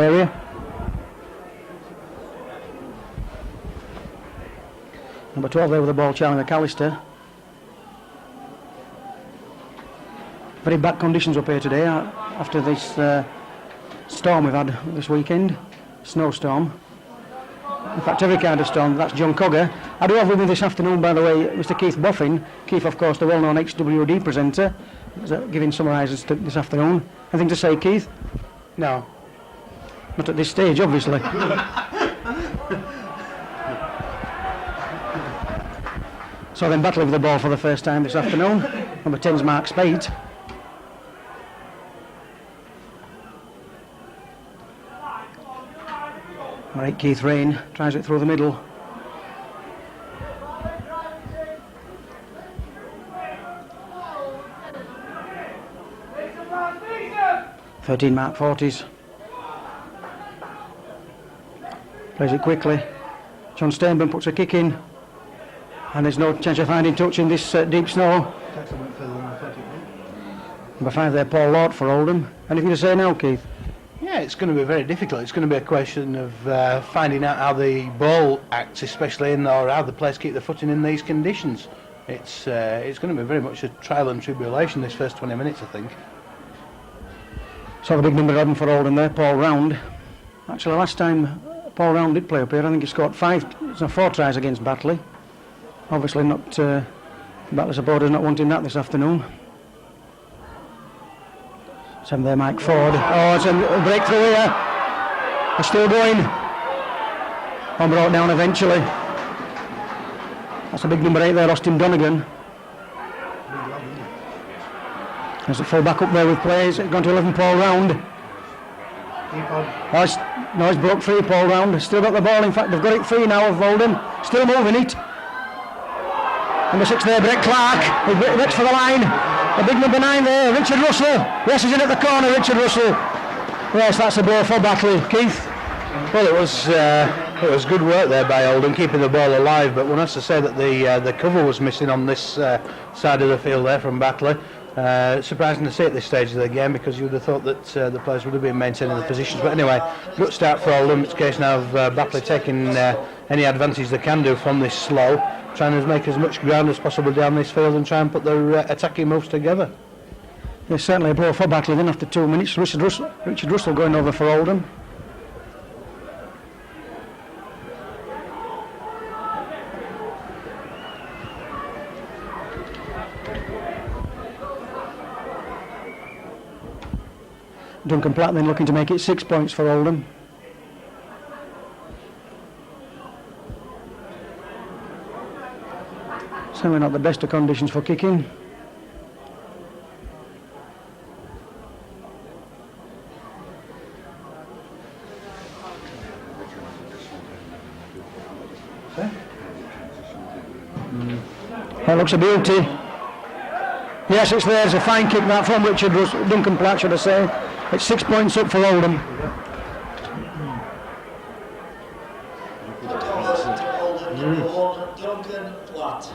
area. Number 12 there with the ball, Charlie McAllister. Very bad conditions up here today after this storm we've had this weekend, snowstorm. In fact, every kind of storm. That's John Cogger. I do have with me this afternoon, by the way, Mr. Keith Boffin. Keith, of course, the well-known XWD presenter, giving summarisers this afternoon. Anything to say, Keith? No. Not at this stage, obviously. So then Batley with the ball for the first time this afternoon. Number 10's Mark Spate. All right, Keith Rain tries it through the middle. "13 Mark 40s. Plays it quickly. John Steinburn puts a kick in. And there's no chance of finding touch in this deep snow. Number 5 there, Paul Lord for Oldham. Anything to say now, Keith? Yeah, it's going to be very difficult. It's going to be a question of finding out how the ball acts, especially or how the players keep their footing in these conditions. It's going to be very much a trial and tribulation this first 20 minutes, I think. So the big number 11 for Oldham there, Paul Round. Actually, last time Paul Round did play up here, I think he scored 4 tries against Batley. Obviously not, Batley supporters not wanting that this afternoon. 7 there, Mike Ford. Oh, it's a breakthrough here. They're still going. And brought down eventually. That's a big number 8 there, Austin Donegan. There's a full back up there with plays. It's gone to 11, Paul Round. Oh, it's broke free, Paul Round. Still got the ball, in fact, they've got it free now of Oldham. Still moving it. Number 6 there, Brett Clark. He breaks for the line. The big number 9 there, Richard Russell. Yes, he's in at the corner, Richard Russell. Yes, that's a ball for Batley. Keith? Well, it was good work there by Oldham, keeping the ball alive, but one has to say that the cover was missing on this side of the field there from Batley. Surprising to see at this stage of the game, because you would have thought that the players would have been maintaining the positions. But anyway, good start for Oldham. It's a case now of Batley taking any advantage they can do from this slow, trying to make as much ground as possible down this field and try and put their attacking moves together. There's certainly a blow for Batley then after 2 minutes. Richard Russell going over for Oldham. Duncan Platt then looking to make it 6 points for Oldham. Certainly not the best of conditions for kicking. That looks a beauty. Yes, it's there. It's a fine kick that from Richard Russell, Duncan Platt, should I say. It's 6 points up for Oldham. Duncan Platt.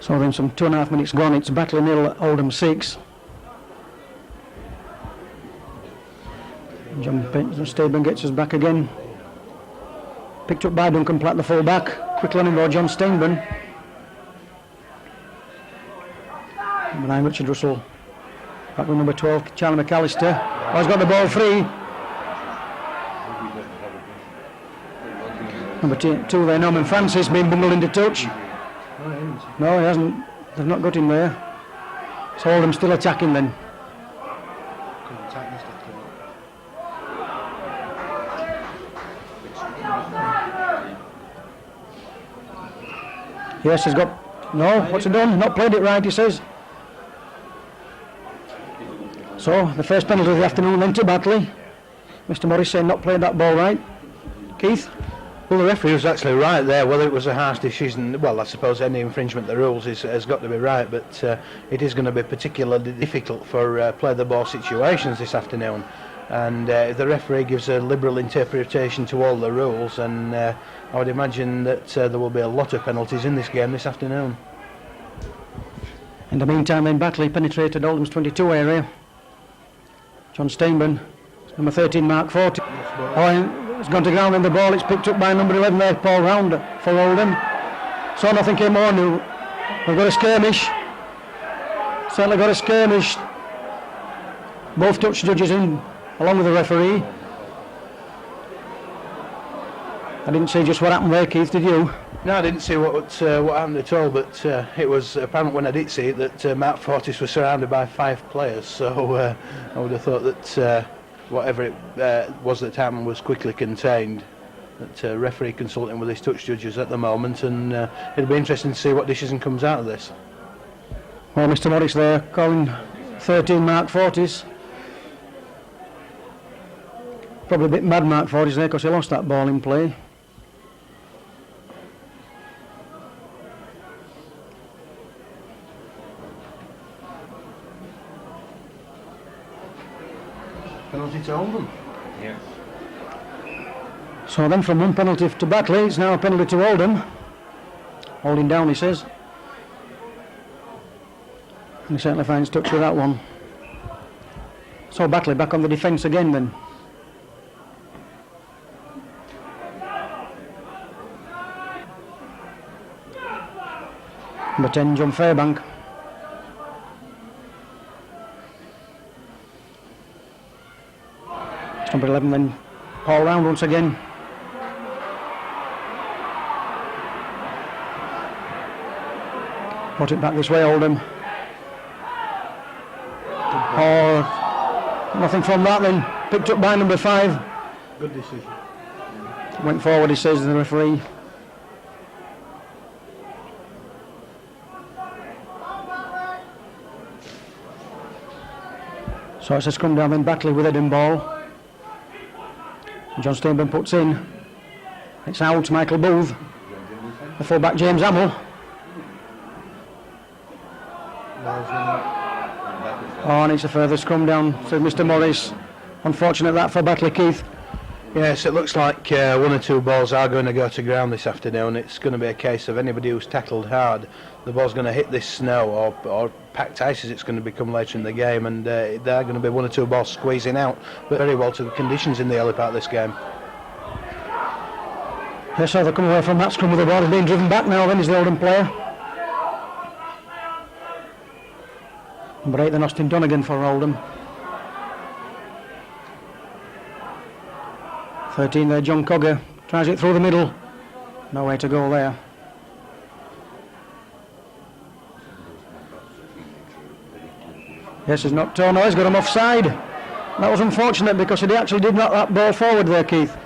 So then some 2.5 minutes gone. It's Batley 0, Oldham 6. John Steinburn gets us back again. Picked up by Duncan Platt, the full back. Quick running ball, John Steinburn. Number 9, Richard Russell. Back with number 12, Charlie McAllister. Oh, he's got the ball free. Number 2 there, Norman Francis, being bundled into touch. No, he hasn't. They've not got him there. So Oldham still attacking then. Yes, he's got... No, what's he done? Not played it right, he says. So, the first penalty of the afternoon then to Batley. Mr. Morris saying not played that ball right. Keith? Well, the referee was actually right there. Whether it was a harsh decision, well, I suppose any infringement of the rules has got to be right, but it is going to be particularly difficult for play the ball situations this afternoon. And if the referee gives a liberal interpretation to all the rules, and I would imagine that there will be a lot of penalties in this game this afternoon. In the meantime, then Batley penetrated Oldham's 22 area. John Steinburn, number 13, Mark 40. Oh, it's gone to ground in the ball. It's picked up by number 11 there, Paul Round for Oldham. So nothing came on. We've got a skirmish. Certainly got a skirmish. Both touch judges in, along with the referee. I didn't see just what happened there, Keith, did you? No, I didn't see what happened at all, but it was apparent when I did see it that Mark Fortis was surrounded by 5 players, so I would have thought that whatever it was that happened was quickly contained. That referee consulting with his touch judges at the moment, and it'll be interesting to see what decision comes out of this. Well, Mr. Morris there calling 13 Mark Fortis. Probably a bit mad, Mark Fortis there, because he lost that ball in play. Penalty to Oldham. Yes. So then from one penalty to Batley, it's now a penalty to Oldham. Holding down, he says. And he certainly finds touch with that one. So Batley back on the defence again then. Number 10, John Fairbank. It's number 11 then, Paul Round once again. Put it back this way, Oldham. Oh, nothing from that then. Picked up by number 5. Good decision. Went forward, he says, the referee. So it's a scrum down then, Batley with Eden ball. John Steinburn puts in. It's out, Michael Booth. The full-back James Hamill. Oh, and it's a further scrum down, says Mr. Morris. Unfortunate that for Batley, Keith. Yes, it looks like 1 or 2 balls are going to go to ground this afternoon. It's going to be a case of anybody who's tackled hard, the ball's going to hit this snow or packed ice as it's going to become later in the game, and there are going to be 1 or 2 balls squeezing out, but very well to the conditions in the early part of this game. Yes, so they come away from that scrum with the ball. It's being driven back now then, is the Oldham player. Number 8 then, Austin Donegan for Oldham. 13 there, John Cogger. Tries it through the middle. No way to go there. Yes, he's knocked on. Oh, he's got him offside. That was unfortunate because he actually did knock that ball forward there, Keith.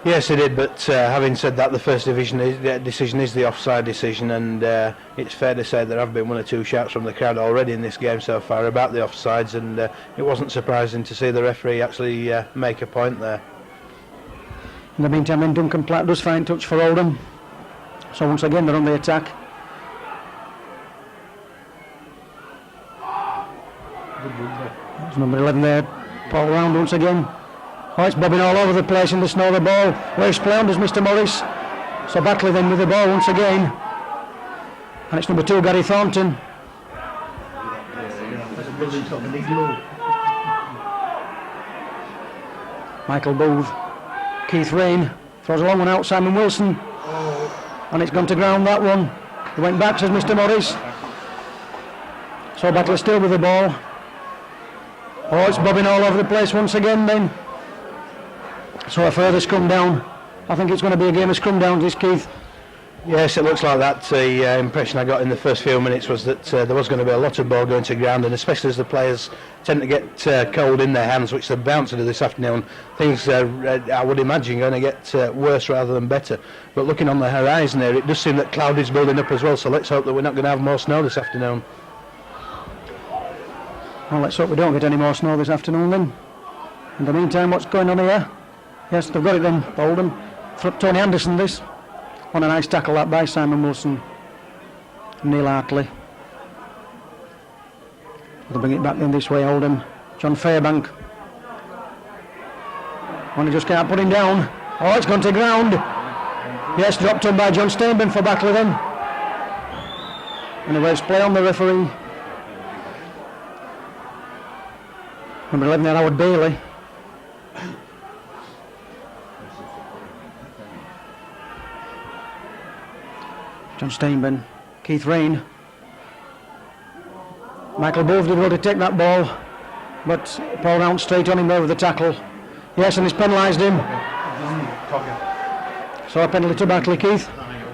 Yes, he did, but having said that, the first decision is the offside decision, and it's fair to say there have been 1 or 2 shouts from the crowd already in this game so far about the offsides, and it wasn't surprising to see the referee actually make a point there. In the meantime, then Duncan Platt does find touch for Oldham. So once again, they're on the attack. There's number 11 there, Paul Round once again. Oh, it's bobbing all over the place in the snow, the ball. Waste play on does Mr. Morris. So Batley then with the ball once again. And it's number 2, Gary Thornton. Michael Booth. Keith Rain throws a long one out, Simon Wilson. And it's gone to ground, that one. It went back, says Mr. Morris. So Batley still with the ball. Oh, it's bobbing all over the place once again then. So a further scrum down. I think it's going to be a game of scrum downs, this, Keith. Yes, it looks like that. The impression I got in the first few minutes was that there was going to be a lot of ball going to ground, and especially as the players tend to get cold in their hands, which they're bound to do this afternoon, things I would imagine going to get worse rather than better. But looking on the horizon there, it does seem that cloud is building up as well, so let's hope that we're not going to have more snow this afternoon. Well, let's hope we don't get any more snow this afternoon then. In the meantime, what's going on here? Yes, they've got it then, Oldham. Tony Anderson this. On a nice tackle that by Simon Wilson. Neil Hartley. They'll bring it back then this way, Oldham. John Fairbank. And he just can't put him down. Oh, it's gone to ground. Yes, dropped on by John Steinburn for Batley then. And a waste play on the referee. Number 11 there, Howard Bailey. John Steinben, Keith Rain. Michael Bove did well to take that ball, but Paul Round straight on him there with the tackle. Yes, and he's penalised him. So a penalty to Batley, Keith.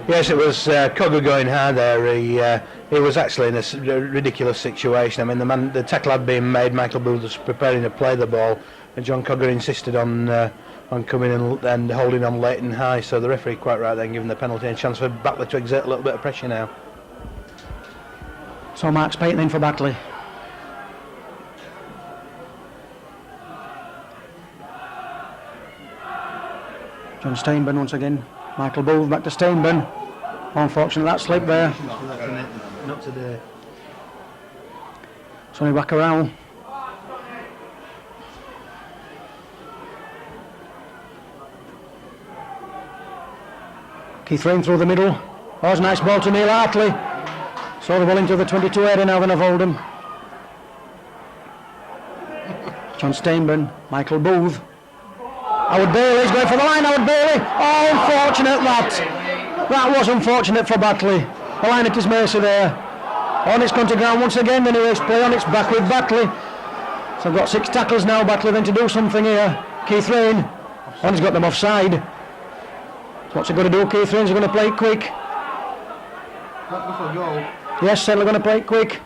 Yes, it was Cogger going hard there. He was actually in a ridiculous situation. I mean, the tackle had been made. Michael Booth was preparing to play the ball, and John Cogger insisted on coming in and holding on late and high. So the referee quite right then giving the penalty and a chance for Batley to exert a little bit of pressure now. So Mark Spayton in for Batley. John Steinben once again. Michael Booth back to Steinben. Unfortunate that slip there. Not today. Sonny Wackarao. Keith Rain through the middle. Oh, it's a nice ball to Neil Hartley. So the ball into the 22 area now then of Oldham. John Steinben, Michael Booth. Howard Bailey's going for the line, Howard Bailey. Oh, unfortunate that. That was unfortunate for Batley. The line at his mercy there. On its country ground once again, then he play on its back with Batley. So I've got 6 tackles now, Batley then to do something here. Keith Rain, and he's got them offside. So what's he going to do, Keith Rain's going to play it quick. Yes, certainly going to play it quick.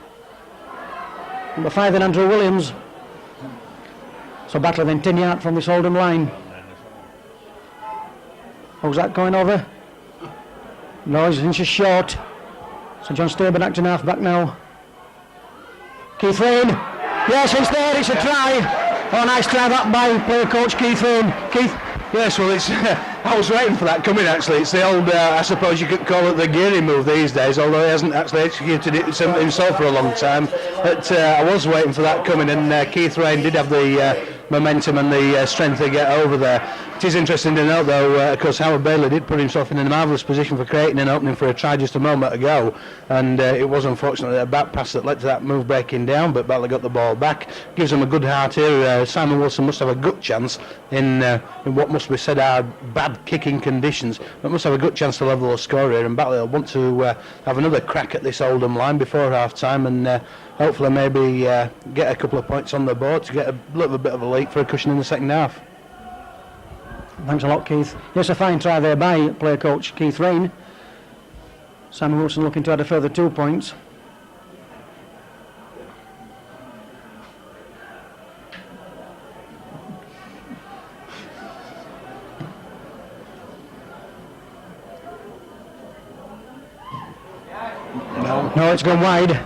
Number 5 then Andrew Williams. So Batley then 10 yards from this Oldham line. How's that going over? No, he's inches short. So John Steinben acting half back now. Keith Rain. Yes, it's there, it's a try. Oh, nice try that by player coach Keith Rain. Keith. Yes, well, it's. I was waiting for that coming. Actually, it's the old. I suppose you could call it the Geary move these days. Although he hasn't actually executed it himself for a long time. But I was waiting for that coming, and Keith Rain did have the momentum and the strength to get over there. It is interesting to note, though, of course, Howard Bailey did put himself in a marvellous position for creating an opening for a try just a moment ago, and it was unfortunately a back pass that led to that move breaking down, but Batley got the ball back. Gives them a good heart here. Simon Wilson must have a good chance in what must be said are bad kicking conditions, but must have a good chance to level the score here, and Batley will want to have another crack at this Oldham line before half-time, and hopefully maybe get a couple of points on the board to get a little bit of a lead for a cushion in the second half. Thanks a lot, Keith. Yes, a fine try there by player coach Keith Rain. Simon Wilson looking to add a further 2 points. No, it's gone wide.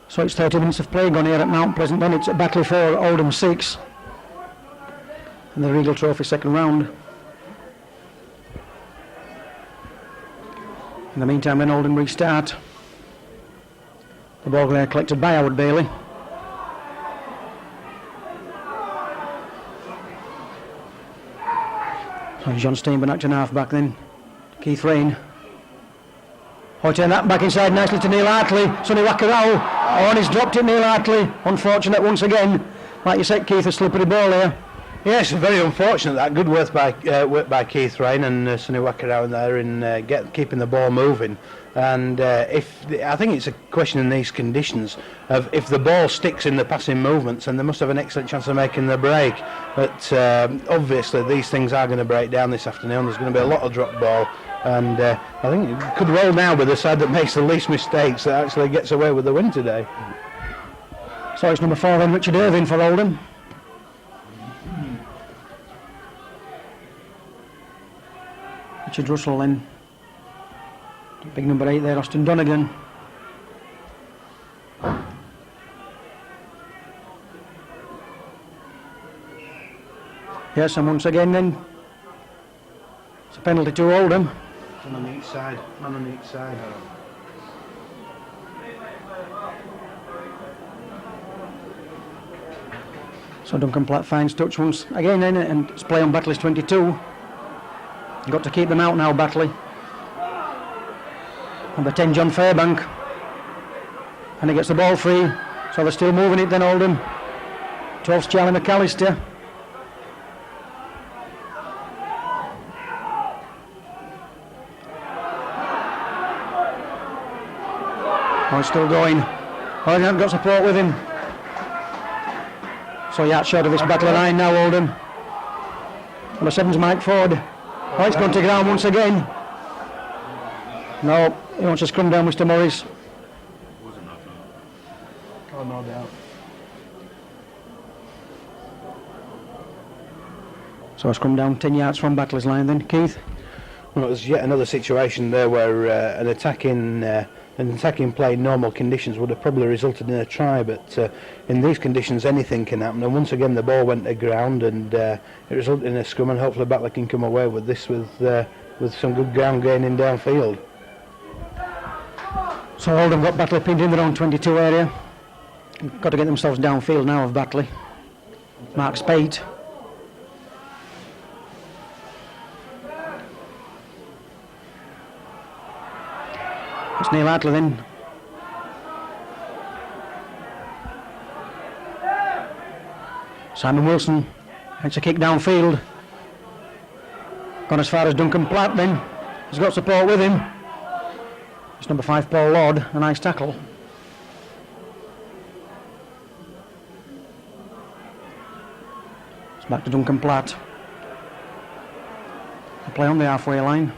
So it's 30 minutes of play gone here at Mount Pleasant. Then it's a Batley 4, Oldham 6. And the Regal Trophy second round. In the meantime, when Oldham restart, the ball there collected by Howard Bailey. So John Steinben acting half back then. Keith Rain. Oh, turn that back inside nicely to Neil Hartley. Sonny Wackarao. Oh, and he's dropped it, Neil Hartley. Unfortunate once again. Like you said, Keith, a slippery ball there. Yes, very unfortunate that. Good work by Keith Rain and Sonny Wackarao there in keeping the ball moving. And I think it's a question in these conditions of if the ball sticks in the passing movements, and they must have an excellent chance of making the break. But obviously these things are going to break down this afternoon. There's going to be a lot of drop ball, and I think it could roll now with the side that makes the least mistakes that actually gets away with the win today. So it's number 4 then, Richard Irvine for Oldham. Richard Russell then. Big number 8 there, Austin Donegan. Yes, and once again then, it's a penalty to Oldham. Man on each side. So Duncan Platt finds touch once again in it, and it's play on Batley's 22. Got to keep them out now, Batley. Number 10, John Fairbank. And he gets the ball free. So they're still moving it then, Oldham. 12's Charlie McAllister. Oh, he's still going. Oh, he hasn't got support with him. So yeah, short of this Batley line now, Oldham. Number 7's Mike Ford. Oh, it's gone to ground once again. No, he wants to scrum down Mr. Morris. Oh, no doubt. So a scrum down 10 yards from Batley's line then, Keith. Well, it was yet another situation there where an attacking play in normal conditions would have probably resulted in a try, but in these conditions anything can happen, and once again the ball went to ground and it resulted in a scrum, and hopefully Batley can come away with this with some good ground gaining downfield. So Oldham got Batley pinned in their own 22 area. Got to get themselves downfield now of Batley. Mark Spate. It's Neil Hartley then. Simon Wilson. It's a kick downfield. Gone as far as Duncan Platt then. He's got support with him. It's number 5, Paul Lord. A nice tackle. It's back to Duncan Platt. They play on the halfway line.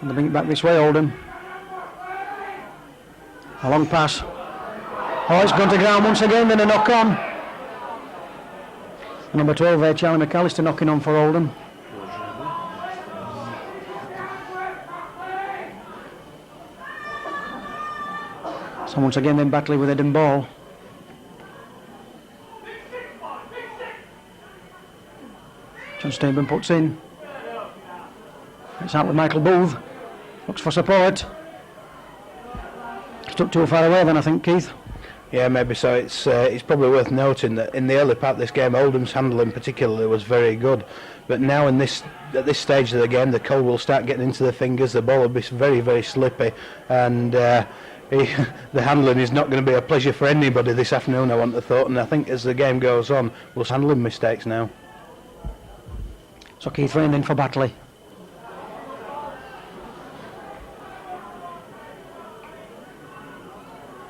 And they bring it back this way, Oldham. A long pass. Oh, it's gone to ground once again, then a knock on. And number 12 there, Charlie McAllister, knocking on for Oldham. So once again then Batley with Eden ball. John Steinman puts in. It's out with Michael Booth. Looks for support. Stuck too far away then, I think, Keith. Yeah, maybe so. It's probably worth noting that in the early part of this game, Oldham's handling particularly was very good. But now at this stage of the game, the cold will start getting into the fingers. The ball will be very, very slippy, and the handling is not going to be a pleasure for anybody this afternoon, I want to thought. And I think as the game goes on, we'll handling mistakes now. So Keith Rain in for Batley.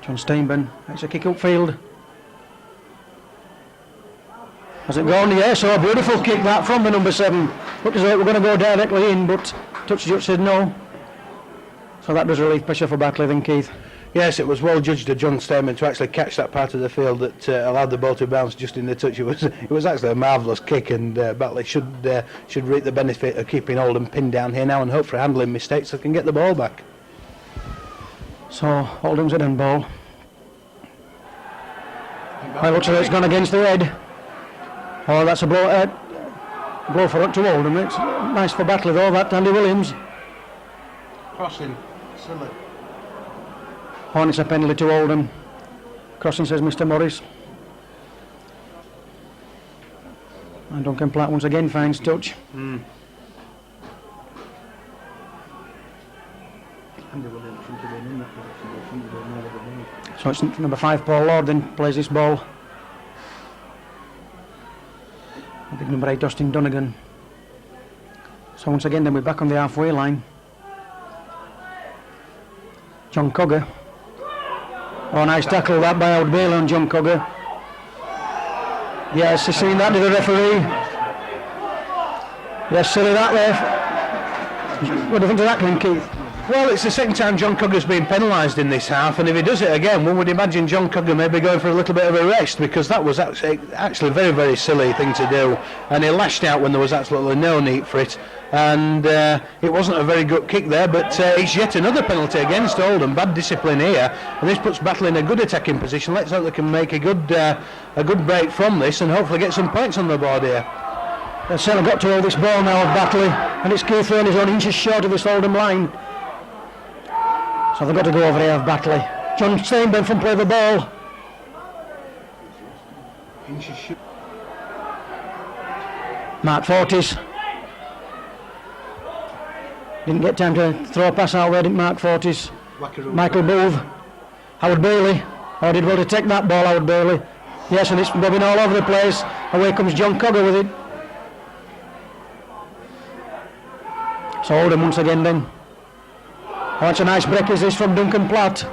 John Steinman, it's a kick upfield. Has it gone? Yes, a beautiful kick that from the number 7. Looked as though it were going to go directly in, but touch judge said no. So that does relieve pressure for Batley then, Keith. Yes, it was well judged of John Steinman to actually catch that part of the field that allowed the ball to bounce just in the touch. It was actually a marvellous kick, and Batley should reap the benefit of keeping Oldham pinned down here now and hope for handling mistakes so they can get the ball back. So Oldham's Eden ball. Well, looks like it's gone against the head. Oh, that's a blow for to Oldham. It's nice for Batley though, that Andy Williams. Crossing, silly. Oh, and it's a penalty to Oldham. Crossing, says Mr. Morris. And Duncan Platt once again finds touch. So it's number 5, Paul Lord, then plays this ball. I think number 8, Austin Donegan. So once again, then we're back on the halfway line. John Cogger. Oh, nice tackle that by Old Bailey on John Cogger. Yes, he's seen that to the referee. Yes, silly that ref. What do you think of that, Clint Keith? Well, it's the second time John Cogger's been penalised in this half, and if he does it again, one would imagine John Cogger maybe going for a little bit of a rest, because that was actually a very, very silly thing to do, and he lashed out when there was absolutely no need for it, and it wasn't a very good kick there, but it's yet another penalty against Oldham. Bad discipline here, and this puts Batley in a good attacking position. Let's hope they can make a good break from this and hopefully get some points on the board here. They've certainly got to hold this ball now of Batley, and it's Keith Rain is only inches short of this Oldham line. So they've got to go over here of Batley. John Steinben from play the ball. inches short. Mark Fortis. Didn't get time to throw a pass out there, didn't Mark Fortis. Michael Booth. Howard Bailey. Oh, did well to take that ball, Howard Bailey. Yes, and it's bobbing all over the place. Away comes John Cogger with it. So Oldham once again then. Oh, that's a nice break is this from Duncan Platt.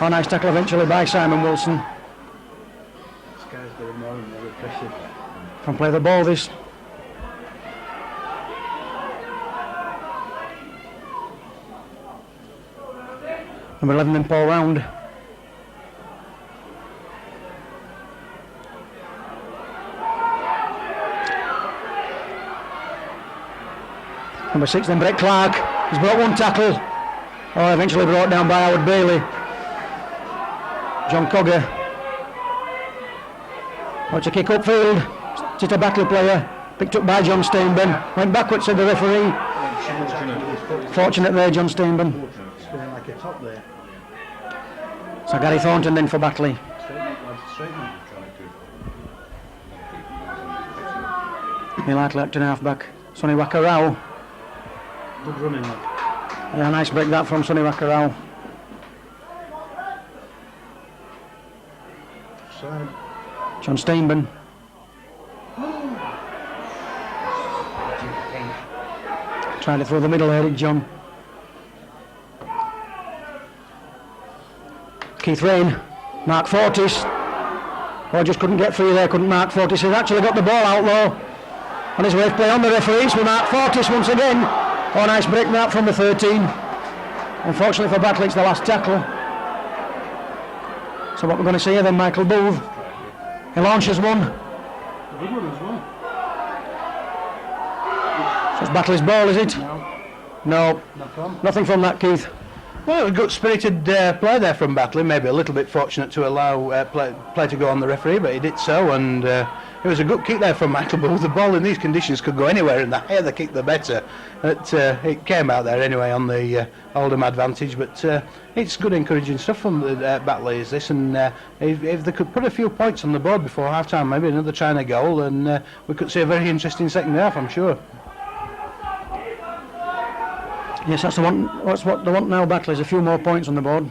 Oh, nice tackle eventually by Simon Wilson. This guy's got more and more pressure. Can play the ball this. Number 11 then Paul Round. Number 6 then Brett Clark. He's brought one tackle. Oh, eventually brought down by Howard Bailey. John Cogger. What's a kick upfield? It's a Batley player. Picked up by John Steinben. Went backwards, said the referee. Fortunate there, John Steinben. Spinning like a top there. So Gary Thornton then for Batley. Neil Hartley half back. Sonny Wakarau. Good running, lad. Yeah, nice break that from Sonny Wakarau. Side. John Steinben. Trying to throw the middle there, John. Keith Rain. Mark Fortis. Oh, just couldn't get free there, couldn't Mark Fortis. He's actually got the ball out though. On his way to play on the referees with Mark Fortis once again. Oh, nice break that from the 13. Unfortunately for Batley, it's the last tackle. So what we're going to see here then, Michael Booth. He launches one. A good one as well. So it's Batley's ball, is it? No. Nothing from that, Keith. Well, a good spirited play there from Batley. Maybe a little bit fortunate to allow play to go on the referee, but he did so, and it was a good kick there from Michael Booth. The ball in these conditions could go anywhere, and the higher the kick, the better. It came out there anyway on the Oldham advantage, but it's good encouraging stuff from Batley, is this, and if they could put a few points on the board before half-time, maybe another try and a goal, and we could see a very interesting second half, I'm sure. Yes, that's the one. What's what they want now, Batley, is a few more points on the board.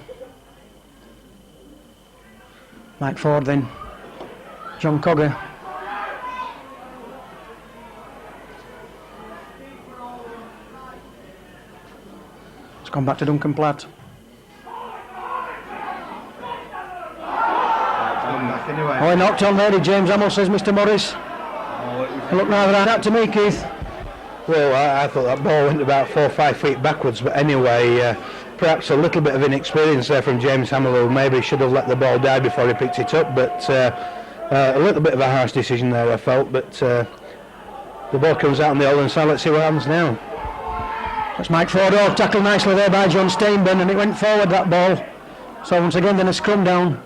Mike Ford then. John Cogger. It's gone back to Duncan Platt. Anyway. Oh, he knocked on there, did James Hamill, says Mr. Morris. It looked neither like that to me, Keith. Well, I thought that ball went about 4 or 5 feet backwards, but anyway, perhaps a little bit of inexperience there from James Hamill, who maybe should have let the ball die before he picked it up, but a little bit of a harsh decision there, I felt, but the ball comes out on the Oldham side. Let's see what happens now. That's Mike Ford, oh, tackled nicely there by John Steinben, and it went forward, that ball. So once again then a scrum down.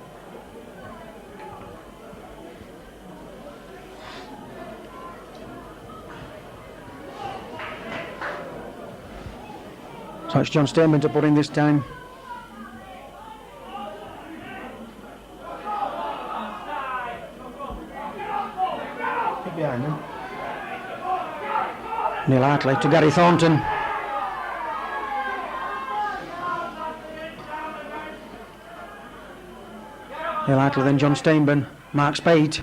So it's John Steinben to put in this time. Get behind him. Neil Hartley to Gary Thornton. Neil Hartley then John Steinben. Mark Spade.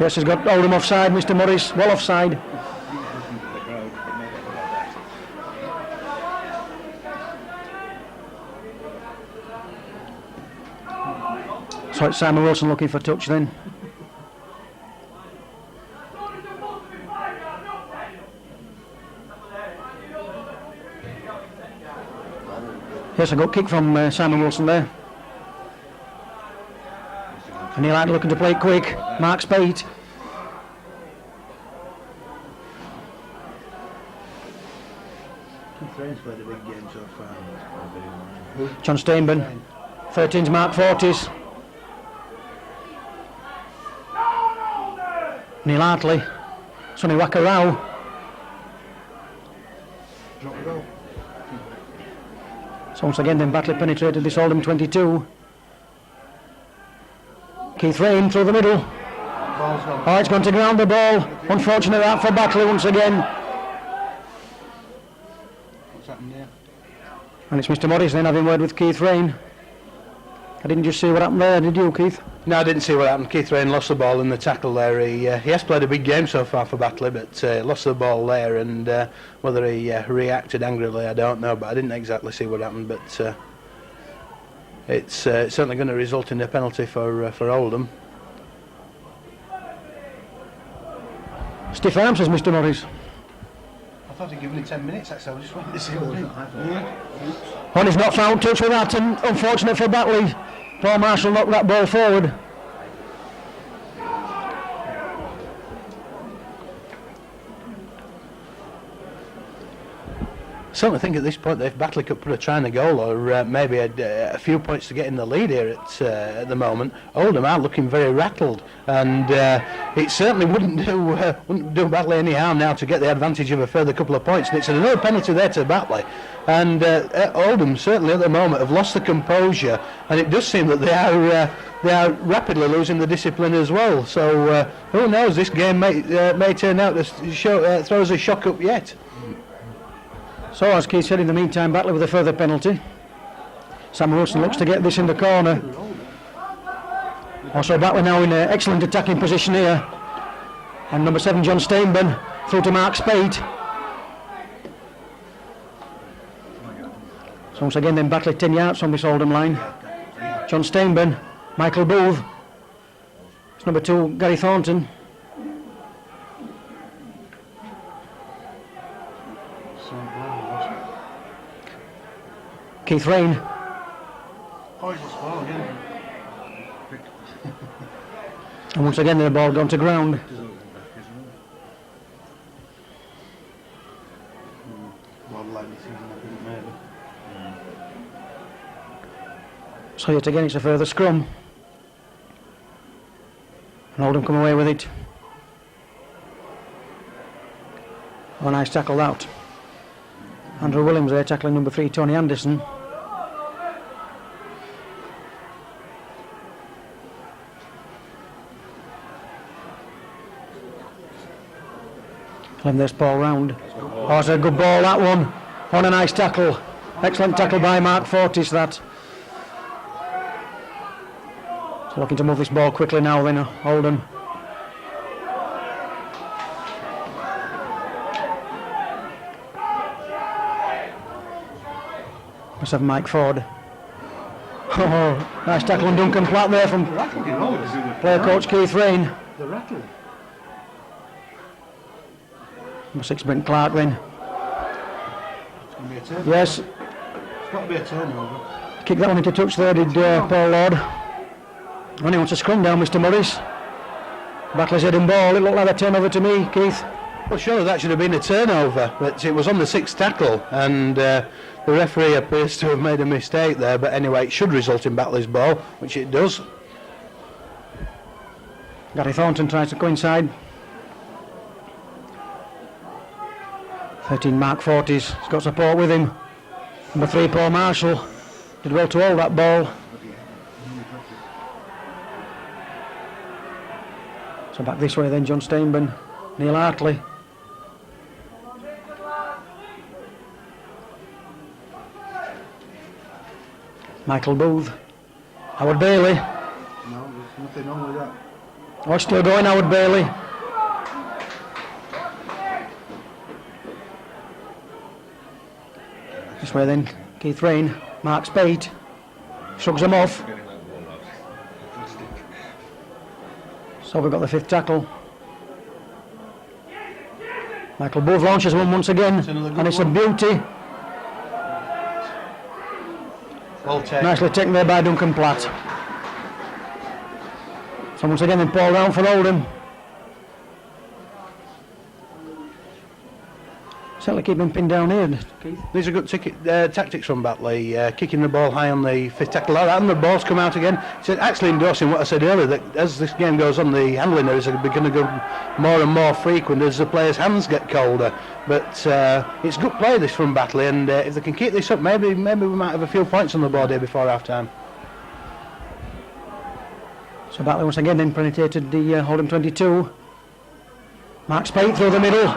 Yes, he's got Oldham offside, Mr. Morris, well offside. So it's Simon Wilson looking for touch then. Yes, a good kick from Simon Wilson there. And Neil Hartley looking to play it quick. Mark Spade. Keith played a big game so far. John Steinben. 13's Mark Fortis. Neil Hartley. Sonny Wakarau. Drop the goal. So once again then Batley penetrated this Oldham 22. Keith Rain through the middle. Oh, it's going to ground the ball. Unfortunate that for Batley once again. What's happened here? And it's Mr. Morris then having word with Keith Rain. I didn't just see what happened there, did you, Keith? No, I didn't see what happened. Keith Rain lost the ball in the tackle there. He has played a big game so far for Batley, but lost the ball there, and whether he reacted angrily, I don't know, but I didn't exactly see what happened, but it's certainly going to result in a penalty for Oldham. Stiff arm, says Mr. Morris. I thought he'd given him 10 minutes, actually. I just wanted to see what it And he's not found touch with that, and unfortunate for Batley. Paul Marshall knocked that ball forward. Certainly think at this point that if Batley could put a try in the goal, or maybe a few points to get in the lead here at the moment, Oldham are looking very rattled, and it certainly wouldn't do Batley any harm now to get the advantage of a further couple of points. And it's another penalty there to Batley, and Oldham certainly at the moment have lost the composure, and it does seem that they are rapidly losing the discipline as well. So who knows? This game may turn out to throw us a shock up yet. So as Keith said, in the meantime, Batley with a further penalty. Sam Wilson looks to get this in the corner. Also Batley now in an excellent attacking position here. And number 7, John Steinben, through to Mark Spate. So once again then Batley 10 yards on this Oldham line. John Steinben, Michael Booth. It's number 2, Gary Thornton. Keith Rain. And once again the ball gone to ground. So yet again it's a further scrum. And Oldham come away with it. Oh, nice tackle out. Andrew Williams there tackling number 3, Tony Anderson. And there's Paul Round. Oh, it's a good ball, that one. On a nice tackle. Excellent tackle by Mark Fortis, that. So looking to move this ball quickly now then, Oldham. Let's have Mike Ford. Oh, nice tackle on Duncan Platt there from player coach Keith Rain. The rattle. Number 6, Brent Clark then. It's going to be a turnover. Yes. It's got to be a turnover. Kicked that one into touch there, did Paul Lord. And he wants a scrum down, Mr. Morris. Batley's heading ball. It looked like a turnover to me, Keith. Well, surely that should have been a turnover, but it was on the 6th tackle, and the referee appears to have made a mistake there. But anyway, it should result in Batley's ball, which it does. Gary Thornton tries to go inside. 13, Mark Fortis. He's got support with him. Number 3, Paul Marshall. Did well to hold that ball. So back this way then, John Steinben, Neil Hartley. Michael Booth. Howard Bailey. No, there's nothing wrong with that. Oh, still going, Howard Bailey. This way then, Keith Rain, Mark Spate. Shrugs him off. So we've got the 5th tackle. Michael Booth launches one once again, and it's a beauty. Well taken. Nicely taken there by Duncan Platt. So once again then Paul Round for Oldham. Certainly keep him pinned down here, Keith. These are good tactics from Batley, kicking the ball high on the fifth tackle, and the ball's come out again. So actually endorsing what I said earlier, that as this game goes on, the handling errors are going to go more and more frequent as the players' hands get colder. But it's good play this from Batley, and if they can keep this up, maybe we might have a few points on the board here before half-time. So Batley once again then penetrated the Oldham 22. Mark Spate through the middle.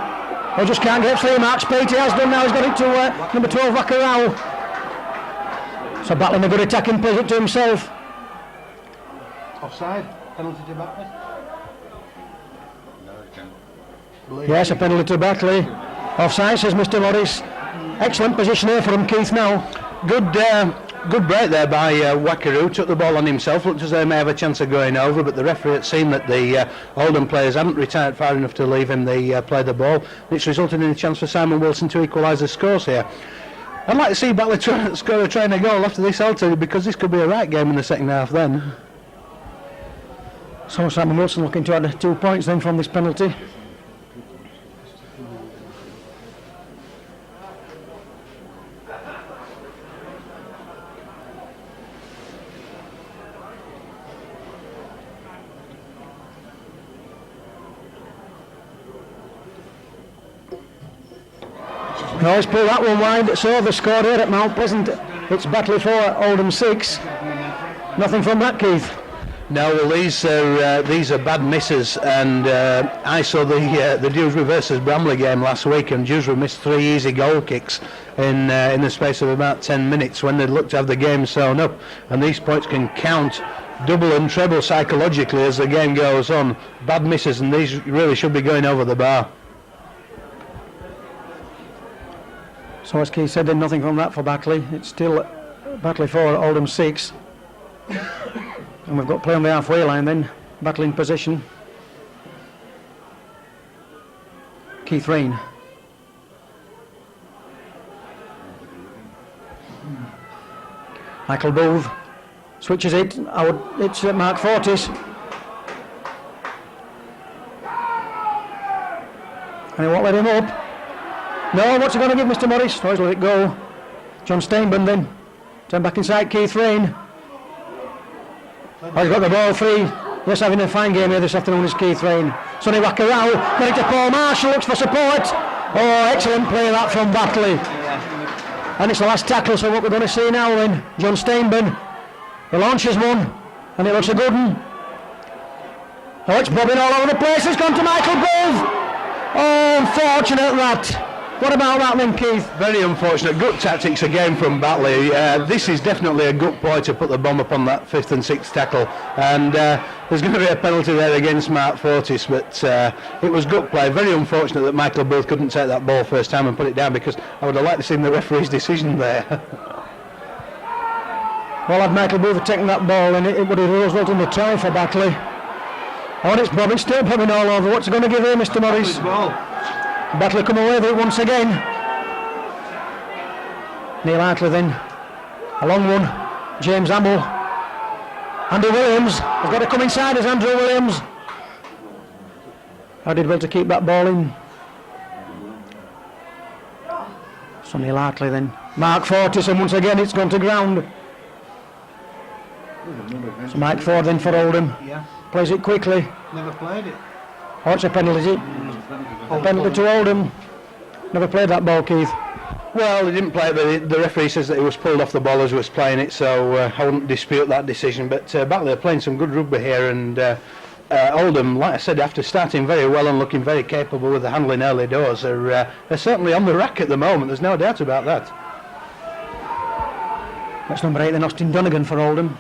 They just can't get through. Mark Spate, he has done now. He's got it to number 12, Wackarao. So Batley in a good attacking plays it to himself. Offside? Penalty to Batley? Yes, a penalty to Batley. Offside, says Mr. Morris. Excellent position here for him, Keith, now. Good break there by Wackaroo. Took the ball on himself. Looked as though he may have a chance of going over, but the referee had seen that the Oldham players hadn't retired far enough to leave him play the ball. It's resulted in a chance for Simon Wilson to equalise the scores here. I'd like to see Batley score a trainer goal after this altered, because this could be a right game in the second half then. So Simon Wilson looking to add 2 points then from this penalty. No, he's pulled that one wide. So the score here at Mount Pleasant, it's Batley 4, Oldham 6. Nothing from that, Keith. No, well, these are bad misses, and I saw the Dewsbury versus Bramley game last week, and Dewsbury missed 3 easy goal kicks in the space of about 10 minutes when they looked to have the game sewn up, and these points can count double and treble psychologically as the game goes on. Bad misses, and these really should be going over the bar. So as Keith said, then nothing from that for Batley. It's still Batley 4, Oldham 6. And we've got play on the halfway line then. Batley in possession. Keith Rain. Michael Booth switches it. It's Mark Fortis. And he won't let him up. No, what's he going to give Mr. Morris? No, he's let it go. John Steinburn then. Turn back inside Keith Rain. Oh, he's got the ball free. Yes, having a fine game here this afternoon is Keith Rain. Sonny Wackarao. Got it to Paul Marshall. Looks for support. Oh, excellent play that from Batley. And it's the last tackle, so what we're going to see now then. John Steinburn. He launches one. And it looks a good one. Oh, it's bobbing all over the place. It's gone to Michael Booth. Oh, unfortunate that. What about that then, Keith? Very unfortunate. Good tactics again from Batley. This is definitely a good boy to put the bomb upon that 5th and 6th tackle. And there's going to be a penalty there against Mark Fortis, but it was good play. Very unfortunate that Michael Booth couldn't take that ball first time and put it down, because I would have liked to see the referee's decision there. Well, had Michael Booth taken that ball, and it would have resulted in a try for Batley. Oh, and it's bobbing, still bobbing all over. What's he going to give here, Mr. Morris? Batley come away with it once again. Neil Hartley then. A long one. James Hamill. Andy Williams has got to come inside as Andrew Williams. I did well to keep that ball in. So Neil Hartley then. Mark Fortis, and once again it's gone to ground. So Mike Ford then for Oldham. Yeah. Plays it quickly. Never played it. Oh, it's a penalty. A penalty to Oldham. Never played that ball, Keith. Well, he didn't play it, but the referee says that he was pulled off the ball as he was playing it, so I wouldn't dispute that decision. But Batley are playing some good rugby here, and Oldham, like I said, after starting very well and looking very capable with the handling early doors, are certainly on the rack at the moment. There's no doubt about that. That's number 8, then Austin Donegan for Oldham.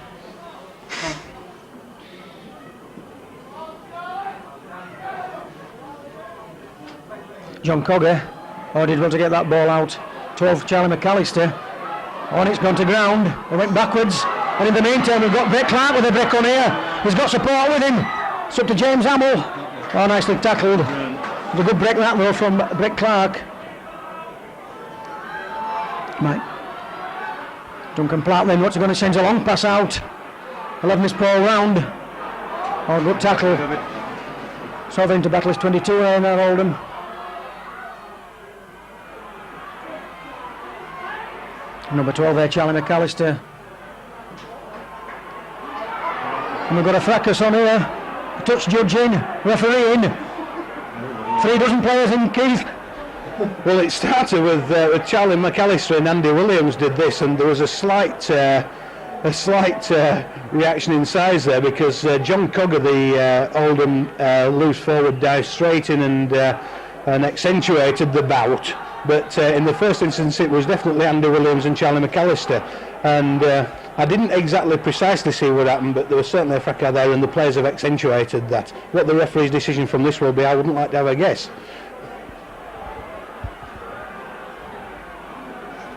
John Cogger. Oh, did well to get that ball out. 12, Charlie McAllister. Oh, and it's gone to ground. It went backwards. And in the meantime, we've got Brett Clark with a break on here. He's got support with him. It's up to James Hamill. Oh, nicely tackled. It's a good break that though from Brett Clark. Right. Duncan Platt then, what's he going to send a long pass out? 11 is Paul Round. Oh, good tackle. So then to Batley's 22 and Oldham. Number 12 there, Charlie McAllister. And we've got a fracas on here. A touch judge in, referee in. 3 dozen players in, Keith. Well, it started with Charlie McAllister and Andy Williams did this, and there was a slight reaction in size there because John Cogger, the Oldham loose forward, dived straight in and accentuated the bout. But in the first instance, it was definitely Andy Williams and Charlie McAllister, and I didn't exactly precisely see what happened, but there was certainly a fracas there, and the players have accentuated that. What the referee's decision from this will be, I wouldn't like to have a guess.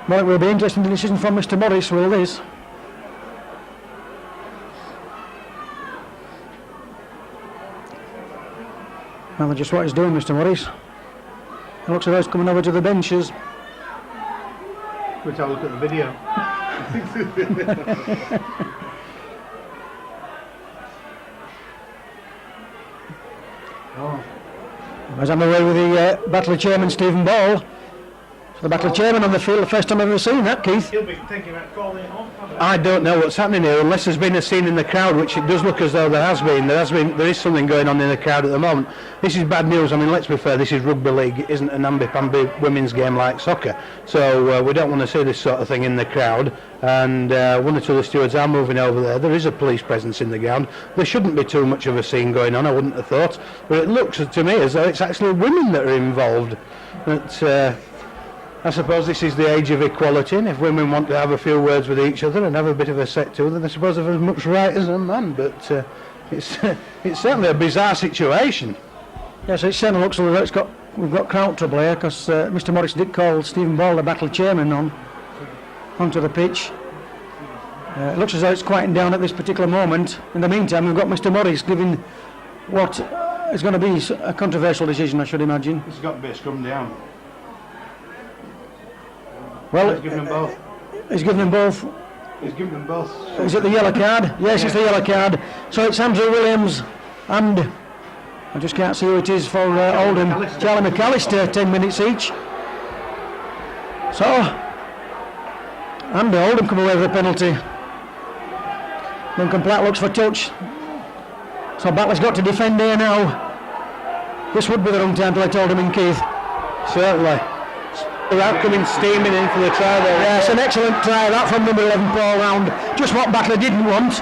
Well, it will be interesting decision from Mr. Morris, will this? Well, that's just what he's doing, Mr. Morris. It looks like he's coming over to the benches. Let's have a look at the video. As I'm away with the Batley chairman, Stephen Ball. The Batley chairman on the field, the first time I've ever seen that, Keith. He'll be thinking about calling it off. I don't know what's happening here, unless there's been a scene in the crowd, which it does look as though there has been. There is something going on in the crowd at the moment. This is bad news. I mean, let's be fair, this is rugby league. It isn't an namby-pamby women's game like soccer. So we don't want to see this sort of thing in the crowd. And one or two of the stewards are moving over there. There is a police presence in the ground. There shouldn't be too much of a scene going on, I wouldn't have thought. But it looks to me as though it's actually women that are involved. But, I suppose this is the age of equality, and if women want to have a few words with each other and have a bit of a set to, then I suppose they've as much right as a man, but it's certainly a bizarre situation. Yes, it certainly looks like we've got crowd trouble here, because Mr. Morris did call Stephen Ball, the Battle chairman, onto the pitch. It looks as though it's quieting down at this particular moment. In the meantime, we've got Mr. Morris giving what is going to be a controversial decision, I should imagine. It's got to be a scrum down. Well, he's given them both. He's given them both. He's given them both. Is it the yellow card? Yes, it's the yellow card. So it's Andrew Williams and I just can't see who it is for Oldham. Charlie McAllister, 10 minutes each. So, and Oldham come away with a penalty. Duncan Platt looks for touch. So Batley's got to defend here now. This would be the wrong time to let Oldham in, Keith. Certainly. Without coming steaming in for the try there. Yes, an excellent try that from number 11, Paul Round. Just what Batley didn't want.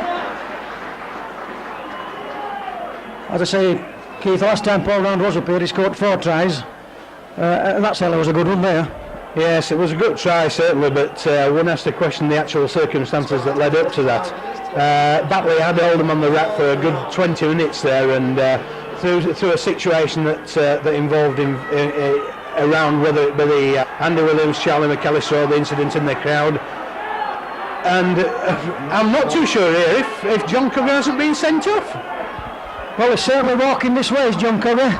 As I say, Keith, last time Paul Round was up here, he scored 4 tries. And that certainly was a good one there. Yes, it was a good try, certainly, but one has to question the actual circumstances that led up to that. Batley had Oldham on the rack for a good 20 minutes there, and through a situation that involved around whether it be the Andy Williams, Charlie McAllister, or the incident in the crowd. And I'm not too sure here if John Cogger hasn't been sent off. Well, he's certainly walking this way, is John Cogger.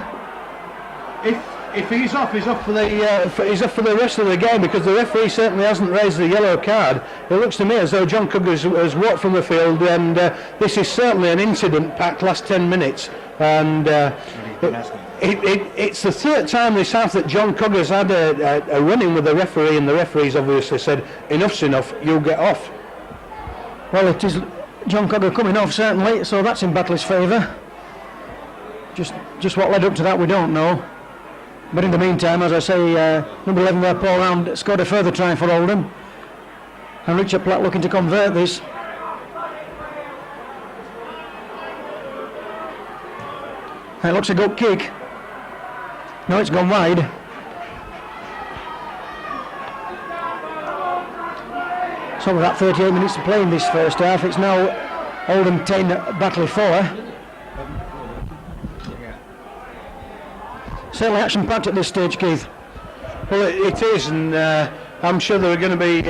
If he's off, he's off for the rest of the game, because the referee certainly hasn't raised the yellow card. It looks to me as though John Cogger has walked from the field, and this is certainly an incident packed last 10 minutes. And it's the third time this half that John Cogger's had a run-in with the referee, and the referee's obviously said, enough's enough, you'll get off. Well, it is John Cogger coming off, certainly, so that's in Batley's favour. Just what led up to that, we don't know. But in the meantime, as I say, number 11 there, Paul Round, scored a further try for Oldham. And Richard Platt looking to convert this. It looks a good kick. No, it's gone wide. So with that 38 minutes to play in this first half, it's now Oldham 10, Batley 4. Certainly action-packed at this stage, Keith. Well, it is, and I'm sure there are going to be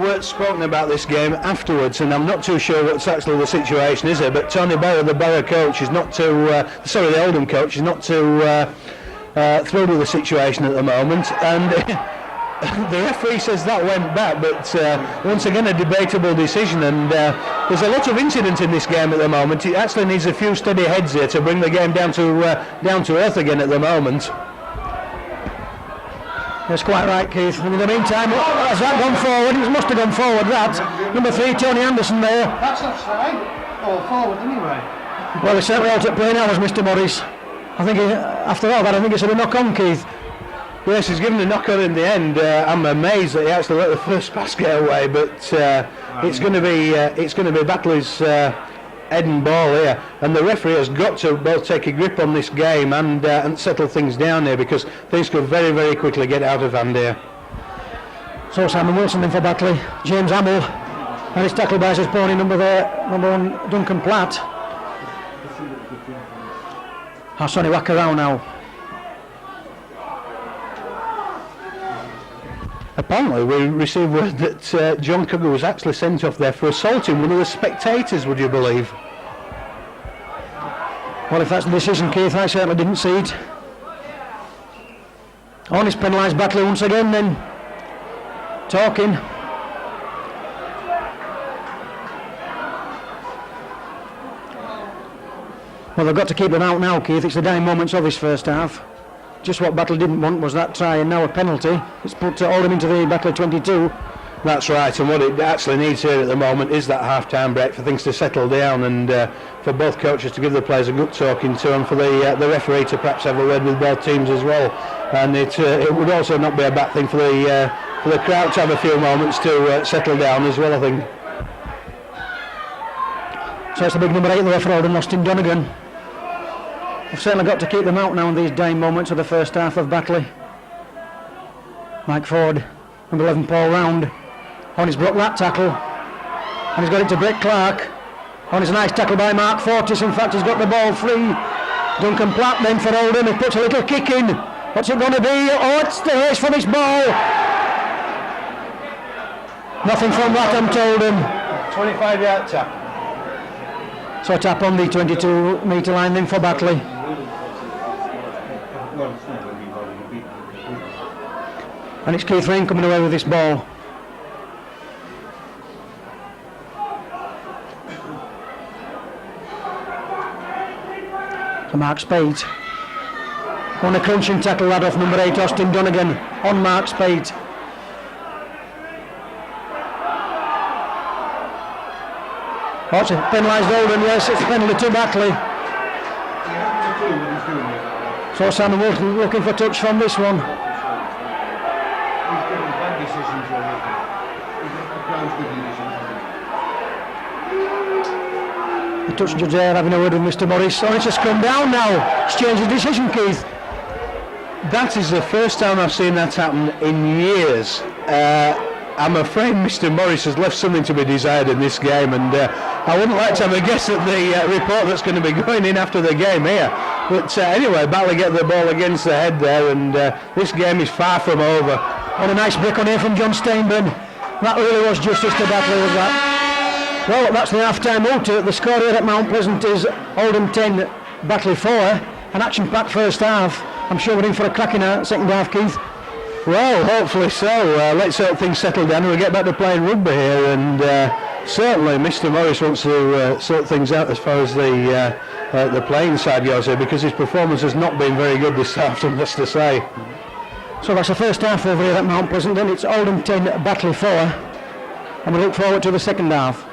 words spoken about this game afterwards, and I'm not too sure what's actually the situation, is it? But Tony Barrow, the Barrow coach, is not too... the Oldham coach is not too thrilled with the situation at the moment, and the referee says that went back, but once again a debatable decision, and there's a lot of incident in this game at the moment. It actually needs a few steady heads here to bring the game down to earth again at the moment. That's quite right, Keith. And in the meantime, has that gone forward? It must have gone forward, that. Number 3, Tony Anderson there. That's offside. Or forward anyway. Well, he certainly ought to play now, was Mr. Morris. I think, after all that, I think it's a knock-on, Keith. Yes, he's given a knock-on in the end. I'm amazed that he actually let the first pass get away, but it's going to be Batley's head and ball here, and the referee has got to both take a grip on this game and settle things down here, because things could very, very quickly get out of hand here. So Simon Wilson then for Batley, James Hamill, and it's tackled by his pony number 1, Duncan Platt. Sonny whack around now. Apparently we received word that John Cugger was actually sent off there for assaulting one of the spectators, would you believe? Well, if that's the decision, Keith, I certainly didn't see it. On is penalised Batley once again then. Talking. Well, they've got to keep them out now, Keith. It's the dying moments of this first half. Just what Batley didn't want was that try, and now a penalty. It's put Oldham into the Batley 22. That's right, and what it actually needs here at the moment is that half-time break for things to settle down, and for both coaches to give the players a good talking to, and for the referee to perhaps have a word with both teams as well. And it would also not be a bad thing for the crowd to have a few moments to settle down as well, I think. So it's the big number 8 there for Oldham, Austin Donegan. We've certainly got to keep them out now in these dying moments of the first half of Batley. Mike Ford, number 11, Paul Round. On his block that tackle, and he's got it to Brett Clark. On his nice tackle by Mark Fortis. In fact, he's got the ball free. Duncan Platt then for Oldham. He puts a little kick in. What's it going to be? Oh, it's the race for this ball. Nothing from that, I'm told him. 25-yard tap. So tap on the 22-metre line then for Batley. And it's Keith Rain coming away with this ball. To Mark Spate. On a crunching tackle lad off number 8, Austin Donegan. On Mark Spate. Oh, it's a penalised Oldham, yes, it's a penalty to Batley. So Simon Wilson looking for touch from this one. The touch judge there having a word with Mr. Morris. Oh, it's just come down now. It's changed the decision, Keith. That is the first time I've seen that happen in years. I'm afraid Mr. Morris has left something to be desired in this game, and I wouldn't like to have a guess at the report that's going to be going in after the game here. But anyway, Batley get the ball against the head there, and this game is far from over. On a nice break on here from John Steinburn. That really was justice to Batley with that. Well, that's the half-time out. The score here at Mount Pleasant is Oldham 10, Batley 4. An action-packed first half. I'm sure we're in for a cracking second half, Keith. Well, hopefully so. Let's hope things settle down and we get back to playing rugby here, and certainly Mr. Morris wants to sort things out as far as the playing side goes here, because his performance has not been very good this afternoon, just to say. So that's the first half over here at Mount Pleasant, then it's Oldham 10, Batley 4, and we look forward to the second half.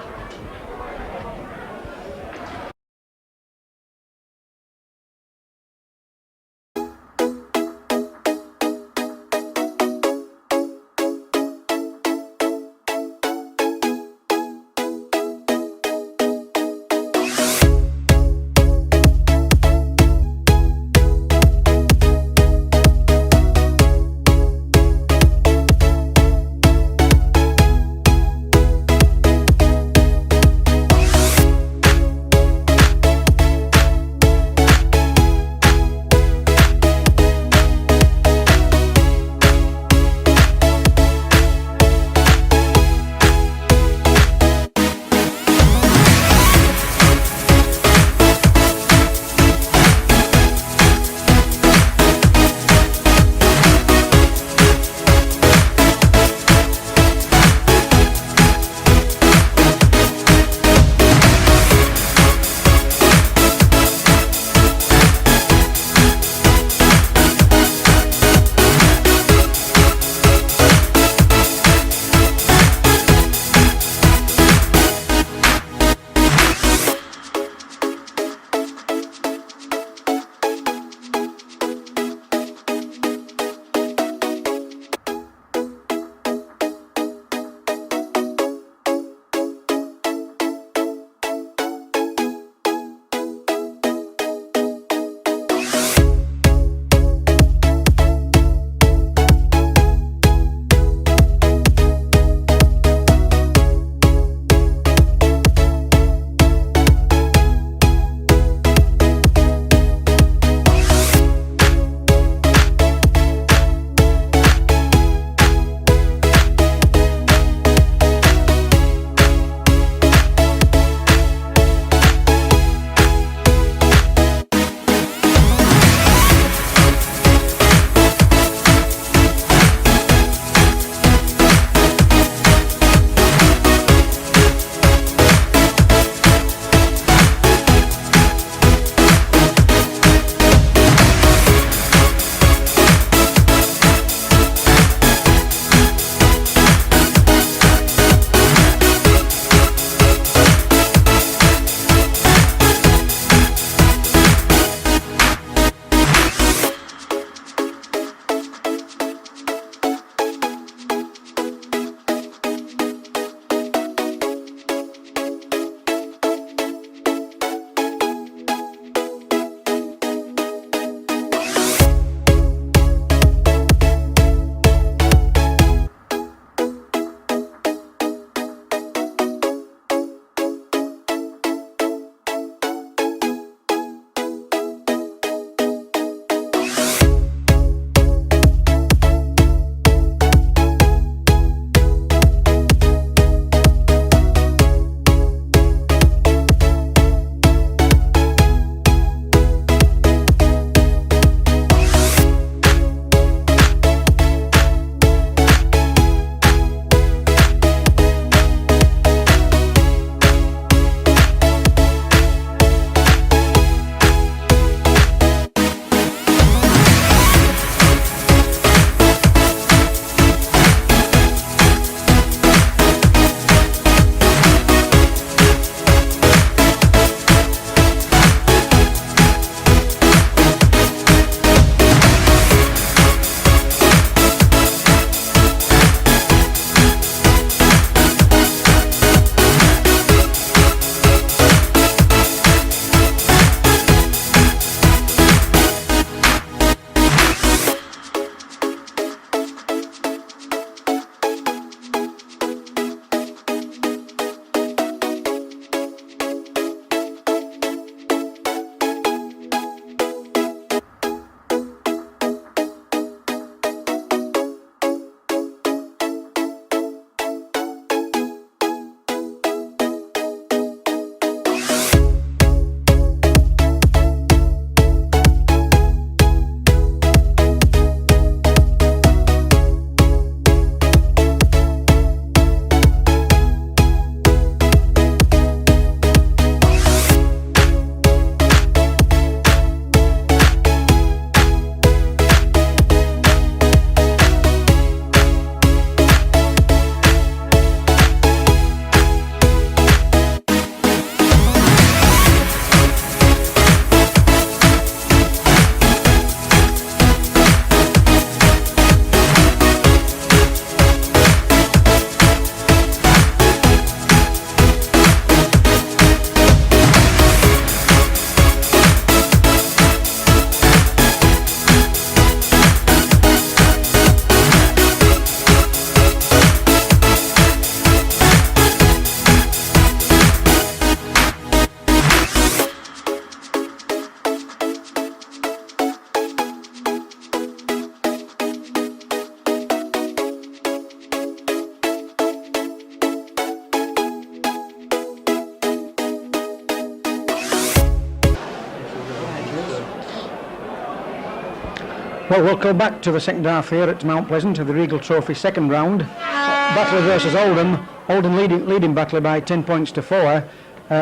Well, we'll go back to the second half here at Mount Pleasant of the Regal Trophy second round. Batley versus Oldham. Oldham leading Batley by 10 points to 4.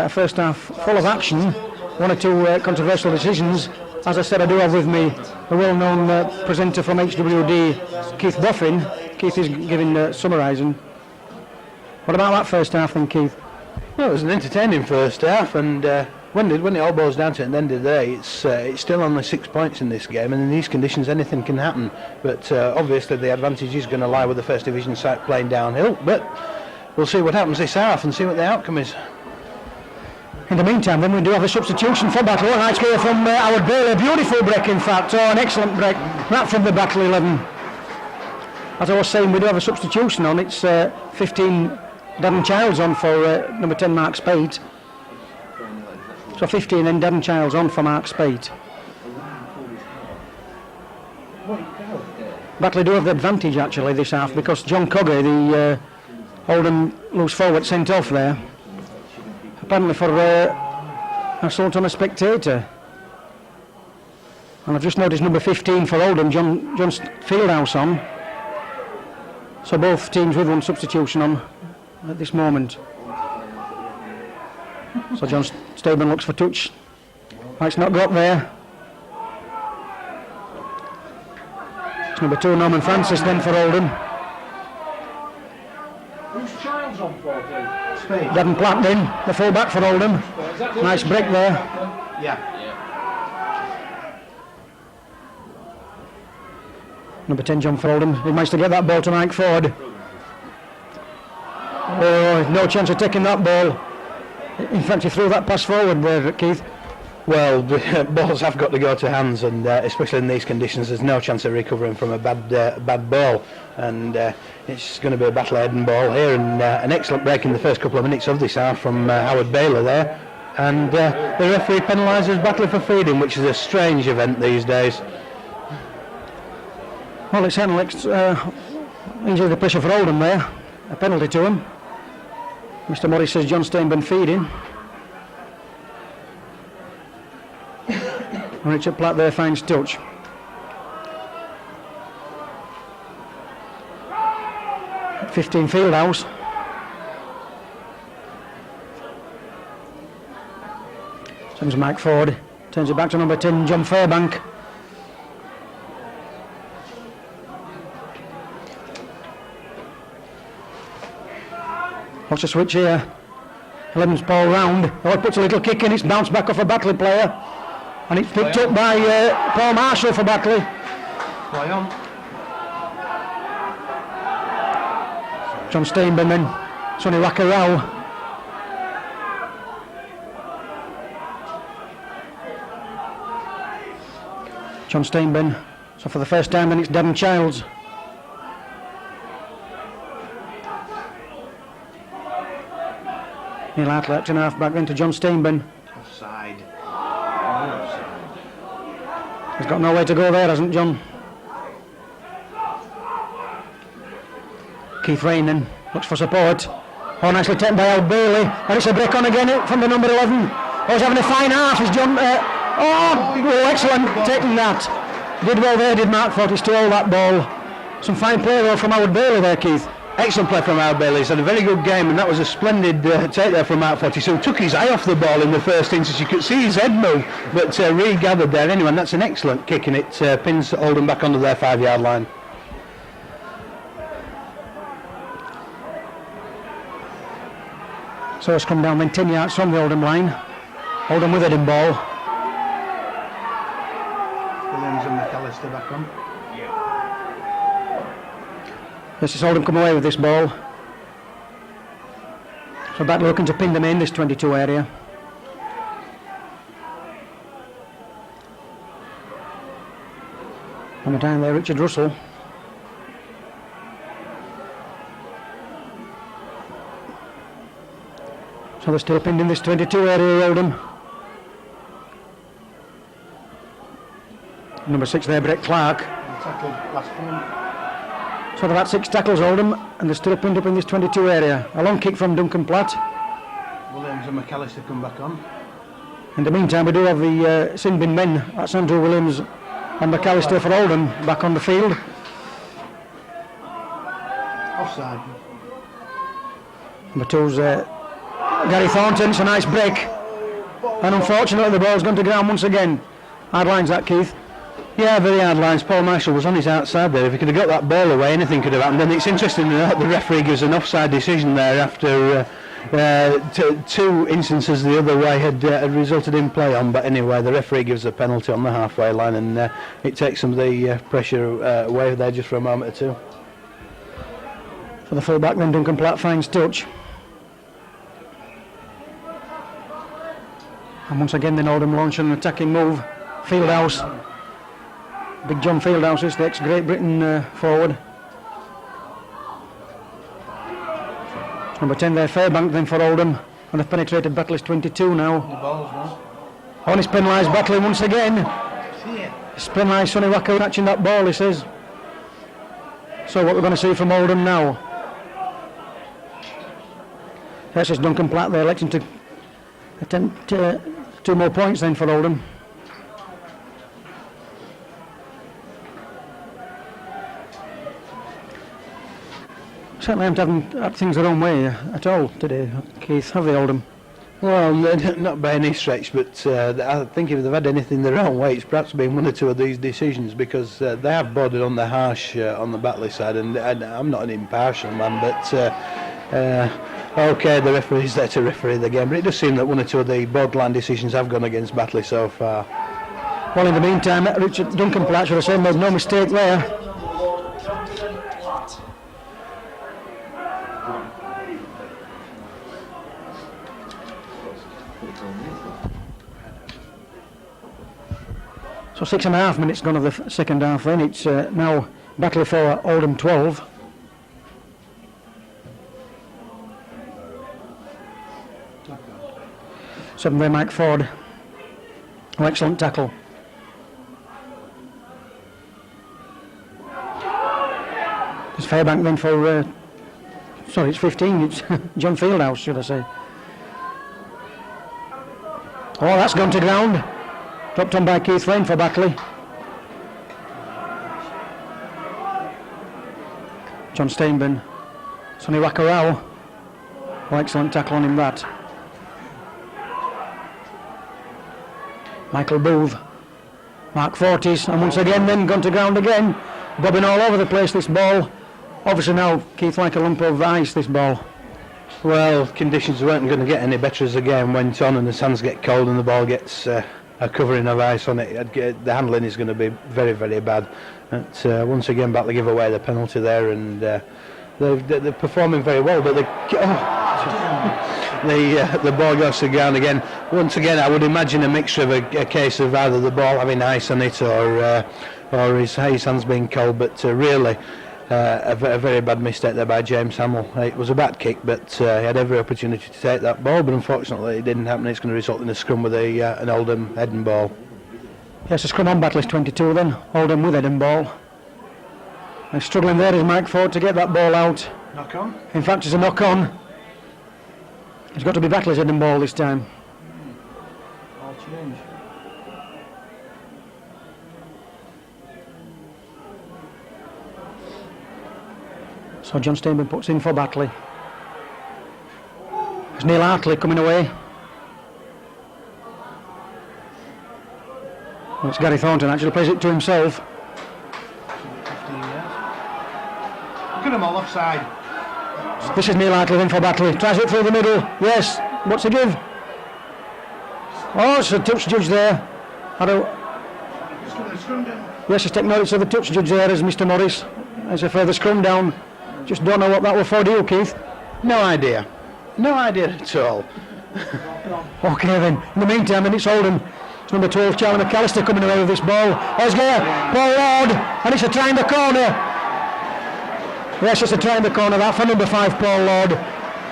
First half full of action. One or two controversial decisions. As I said, I do have with me the well-known presenter from HWD, Keith Boffin. Keith is giving summarising. What about that first half then, Keith? Well, it was an entertaining first half, and when it all boils down to it at the end of the day, it's still only 6 points in this game, and in these conditions anything can happen. But obviously the advantage is going to lie with the first division side playing downhill, but we'll see what happens this half and see what the outcome is. In the meantime, then we do have a substitution for Batley. Nice goal from Howard Bailey. Beautiful break, in fact. Oh, an excellent break. Right from the Batley 11. As I was saying, we do have a substitution on. It's 15 Darren Childs on for number 10 Mark Spate. So 15 and Darren Childs on for Mark Spate. Batley do have the advantage actually this half because John Cogger, the Oldham loose forward, sent off there. Apparently for assault on a spectator. And I've just noticed number 15 for Oldham, John Fieldhouse on. So both teams with one substitution on at this moment. So John Staben looks for touch. It's not got there. It's number 2 Norman Francis then for Oldham. Who's Childs on for, please? Devon Platt then, the full back for Oldham. Nice break there. Yeah. Number 10 John for Oldham. He managed to get that ball to Mike Ford. Oh, no chance of taking that ball. In fact, he threw that pass forward there, Keith. Well, balls have got to go to hands, and especially in these conditions, there's no chance of recovering from a bad ball. And it's going to be a Batley Eden ball here, and an excellent break in the first couple of minutes of this half from Howard Bailey there. And the referee penalises Batley for feeding, which is a strange event these days. Well, it's certainly easily the pressure for Oldham there. A penalty to him. Mr. Morris says John Steinben feeding. Richard Platt there finds touch. At 15 Fieldhouse. Comes Mike Ford. Turns it back to number 10 John Fairbank. What's the switch here? 11's ball round. Oh, it puts a little kick in. It's bounced back off a Batley player. And it's picked up by Paul Marshall for Batley. Play on. John Steinben then. Sonny Wackerau. John Steinben. So for the first time then it's Darren Childs. Neil Hartley acting half back then to John Steinben. Offside. He's got nowhere to go there, hasn't John? Keith Rain then looks for support. Oh, nicely taken by Al Bailey. And it's a break on again from the number 11. Oh, he's having a fine half. Is John... excellent taking that. Did well there, did Mark Ford. He stole that ball. Some fine play though from Howard Bailey there, Keith. Excellent play from Howard Bailey. He's had a very good game, and that was a splendid take there from Mark Forty. So he took his eye off the ball in the first instance. You could see his head move, but regathered there anyway, and that's an excellent kick, and it pins Oldham back onto their 5-yard line. So it's come down then 10 yards from the Oldham line. Oldham with it in ball. Williams and McAllister back on. This is Oldham come away with this ball. So Batley looking to pin them in this 22 area. Number 9 there, Richard Russell. So they're still pinned in this 22 area, Oldham. Number 6 there, Brett Clark. Tackled last time. So they've had 6 tackles, Oldham, and they're still pinned up in this 22 area. A long kick from Duncan Platt. Williams and McAllister come back on. In the meantime, we do have the sin bin men. That's Andrew Williams And McAllister for Oldham back on the field. Offside. Number two's Gary Thornton. It's a nice break. And unfortunately the ball's gone to ground once again. Hard lines that, Keith. Yeah, very hard lines. Paul Marshall was on his outside there. If he could have got that ball away, anything could have happened. And it's interesting that the referee gives an offside decision there after two instances the other way had resulted in play on. But anyway, the referee gives a penalty on the halfway line, and it takes some of the pressure away there just for a moment or two. For the full back then, Duncan Platt finds touch. And once again then Oldham launch an attacking move. Fieldhouse. Big John Fieldhouse is the ex-Great Britain forward. Number 10 there, Fairbank then for Oldham. And they've penetrated Batley's 22 now. The ball's wrong. On his penalised Batley once again. His penalised Sonny Wacker catching that ball, he says. So what we're going to see from Oldham now. This is Duncan Platt there, electing to attempt 2 more points then for Oldham. Certainly haven't had things their own way at all today, Keith, have they, Oldham? Well, not by any stretch, but I think if they've had anything their own way, it's perhaps been one or two of these decisions, because they have bordered on the harsh on the Batley side, and I'm not an impartial man, but OK, the referee's there to referee the game, but it does seem that one or two of the borderline decisions have gone against Batley so far. Well, in the meantime, Richard Duncan Platt should have said made no mistake there. So 6.5 minutes gone of the second half then. It's now Batley 4, Oldham 12. Seven there, Mike Ford. Oh, excellent tackle. It's Fairbank then for... sorry, it's 15. It's John Fieldhouse, should I say. Oh, that's gone to ground. Dropped on by Keith Lane for Batley. John Steinben. Sonny Wakarao. Oh, excellent tackle on him that. Michael Booth. Mark Fortis. And once again then gone to ground again. Bobbing all over the place this ball. Obviously now Keith like a lump of ice this ball. Well, conditions weren't going to get any better as the game went on, and the sands get cold and the ball gets a covering of ice on it. The handling is going to be very, very bad. But, once again, Batley give away the penalty there, and they're performing very well. But the ball goes to ground again. Once again, I would imagine a mixture of a case of either the ball having ice on it or his hands being cold. But really, a very bad mistake there by James Hamill. It was a bad kick, but he had every opportunity to take that ball, but unfortunately it didn't happen. It's going to result in a scrum with an Oldham heading ball. Yes, a scrum on Batley's 22 then. Oldham with heading ball. And struggling there is Mike Ford to get that ball out. Knock on. In fact, it's a knock on. It's got to be Batley's heading ball this time. I'll change. So John Steinman puts in for Batley. There's Neil Hartley coming away. Well, it's Gary Thornton actually plays it to himself. 15 yards. Look at them all offside. This is Neil Hartley in for Batley. Tries it through the middle. Yes. What's the give? Oh, it's a touch judge there. Yes, he's taking notice of the touch judge there as Mr. Morris. There's a further scrum down. Just don't know what that was for, do you, Keith? No idea. No idea at all. OK then. In the meantime, then it's Oldham. It's number 12, Charlie McAllister coming away with this ball. Osgar, Paul Lord, and it's a try in the corner. Yes, it's a try in the corner, that for number 5, Paul Lord.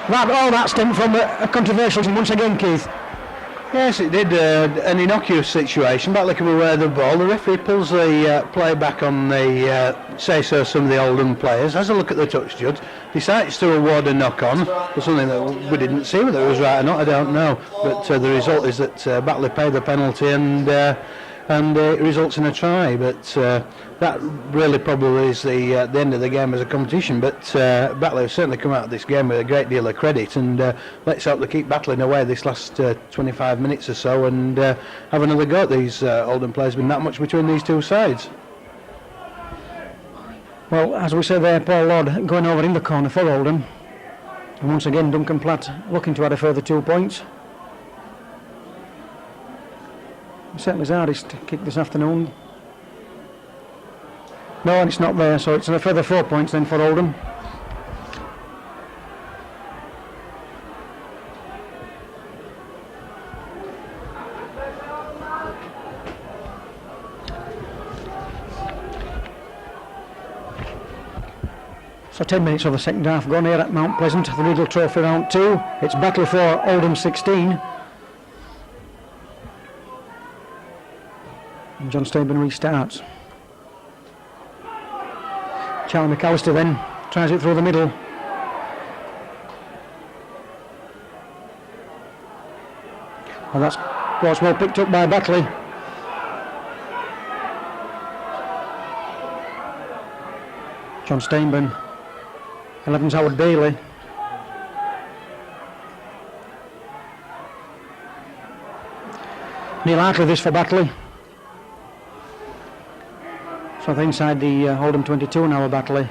That stemmed from a controversial thing once again, Keith. Yes, it did. An innocuous situation. Batley come away with the ball. The referee pulls the play back on the say-so some of the Oldham players. Has a look at the touch judge. Decides to award a knock-on for something that we didn't see whether it was right or not. I don't know. But the result is that Batley paid the penalty, and and it results in a try. But that really probably is the end of the game as a competition. But Batley have certainly come out of this game with a great deal of credit, and let's hope they keep battling away this last 25 minutes or so and have another go at these Oldham players. Been that much between these two sides. Well, as we say there, Paul Lord going over in the corner for Oldham. And once again, Duncan Platt looking to add a further 2 points. Certainly his hardest kick this afternoon. No, and it's not there, so it's a further 4 points then for Oldham. So 10 minutes of the second half gone here at Mount Pleasant, the Regal Trophy round 2. It's Batley 4, Oldham 16. And John Staben restarts. Charlie McAllister then tries it through the middle. Well, that's well picked up by Batley. John Steinburn. 11's Howard Bailey. Neil Hartley this for Batley. So they're inside the Oldham 22 now, Batley.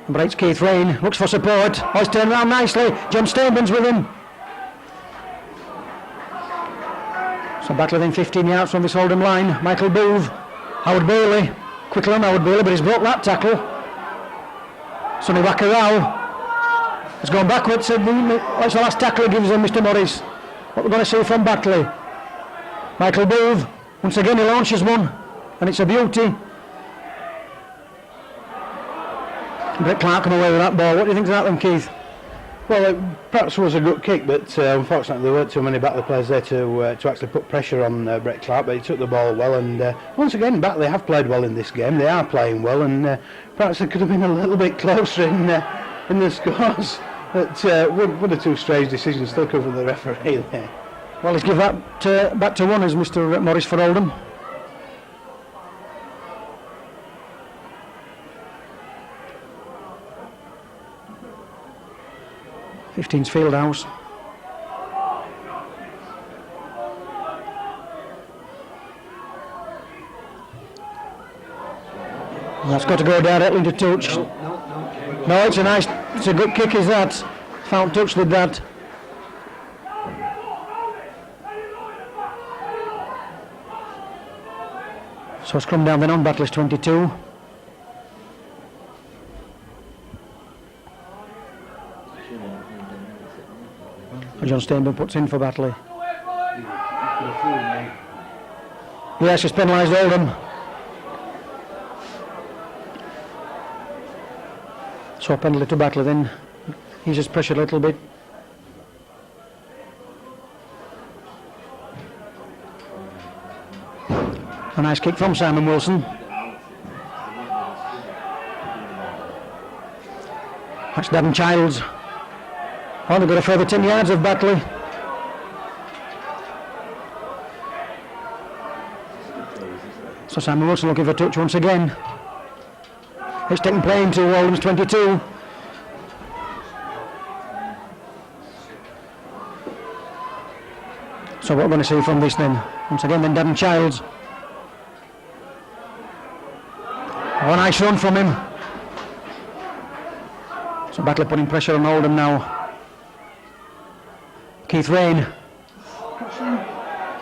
Breaks Keith Rain, looks for support. Oh, he's turned around nicely. John Steinburn's with him. So Batley then 15 yards from this Oldham line. Michael Booth. Howard Bailey. Quickly on Howard Bailey, but he's broke that tackle. Sonny Wakarau has gone backwards. That's the last tackle he gives him, Mr. Morris. What we're going to see from Batley. Michael Booth, once again he launches one, and it's a beauty. Brett Clark come away with that ball. What do you think of that then, Keith? Well, it perhaps was a good kick, but unfortunately there weren't too many Batley players there to actually put pressure on Brett Clark, but he took the ball well, and once again Batley have played well in this game. They are playing well, and perhaps they could have been a little bit closer in the scores, but one or two strange decisions still come from the referee there. Well, let's give that back to one as Mr. Morris for Oldham. Fifteen's Fieldhouse. That's got to go directly to touch. No, it's a good kick, is that? Found touch with that. So scrum down then on Batley's 22. John Steinburn puts in for Batley. Yes, he's penalised Oldham. So penalty to Batley then. He's just pressured a little bit. A nice kick from Simon Wilson. That's Davin Childs. Oh, they've got a further 10 yards of Batley. So Simon Wilson looking for a touch once again. It's taken play into Oldham's 22. So what we're going to see from this then? Once again then Davin Childs. Oh, nice run from him. So Batley putting pressure on Oldham now. Keith Rain.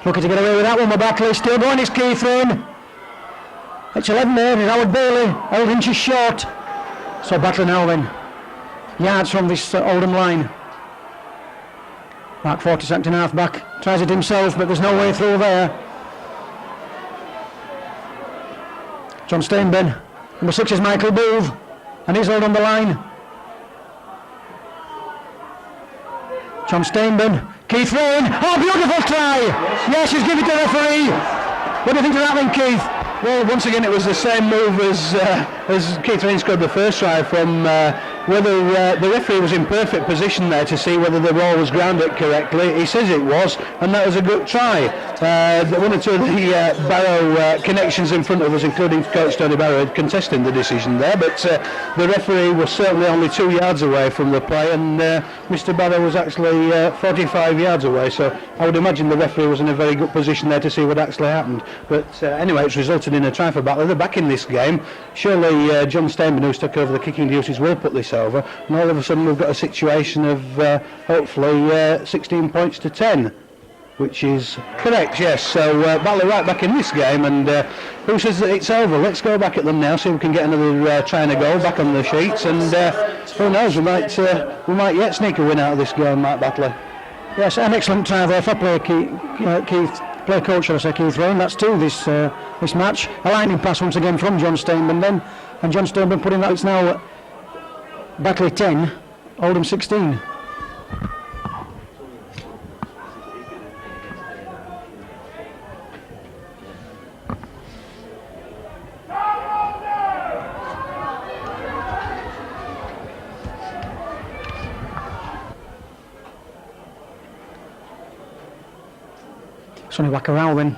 Looking to get away with that one with Batley. Still going is Keith Rain. It's 11 there, and Howard Bailey, 8 inches short. So Batley now then. Yards from this Oldham line. Mark 40 second and a half back. Tries it himself, but there's no way through there. John Steinben. Number 6 is Michael Booth. And he's held on the line. John Steinburn, Keith Rain, oh beautiful try! Yes, he's given it to the referee. What do you think of that then, Keith? Well, once again it was the same move as Keith Rain scored the first try from whether the referee was in perfect position there to see whether the ball was grounded correctly. He says it was, and that was a good try. One or two of the Barrow connections in front of us, including Coach Tony Barrow, had contested the decision there, but the referee was certainly only 2 yards away from the play, and Mr. Barrow was actually 45 yards away, so I would imagine the referee was in a very good position there to see what actually happened. But anyway, it's resulted in a try for Batley. They're back in this game. Surely John Steinman, who's took over the kicking duties, will put this over, and all of a sudden we've got a situation of hopefully 16 points to 10, which is correct, yes. So Batley right back in this game, and who says that it's over? Let's go back at them now, see if we can get another try and a goal back on the sheets, and who knows, we might yet sneak a win out of this game, Mark Batley. Yes, an excellent try there for play coach, shall I say, Keith Rain. That's two this match. A lining pass once again from John Steinman then, and John Steinman putting that. It's now Batley 10, Oldham 16. Sonny Wackarao then.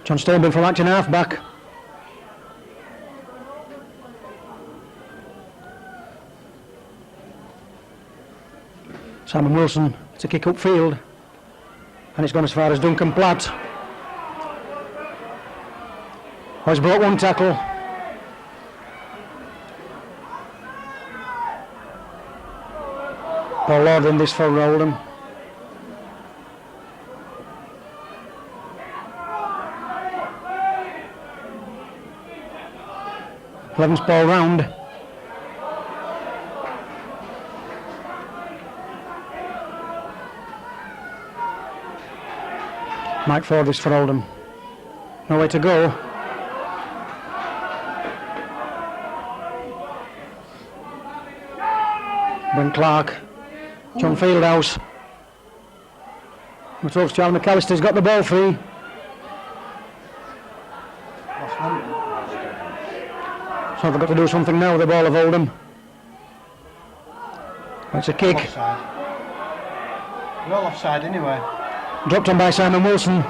John Steinman from acting half-back. Simon Wilson, it's a kick upfield, and it's gone as far as Duncan Platt. Oh, he's brought one tackle. Paul Lord in this for Oldham. Eleventh ball round. Mike Ford is for Oldham. No way to go. Ben Clark. John Fieldhouse. Matos Charlie McAllister's got the ball free. So they've got to do something now with the ball of Oldham. It's a kick. Offside. Well offside anyway. Dropped on by Simon Wilson.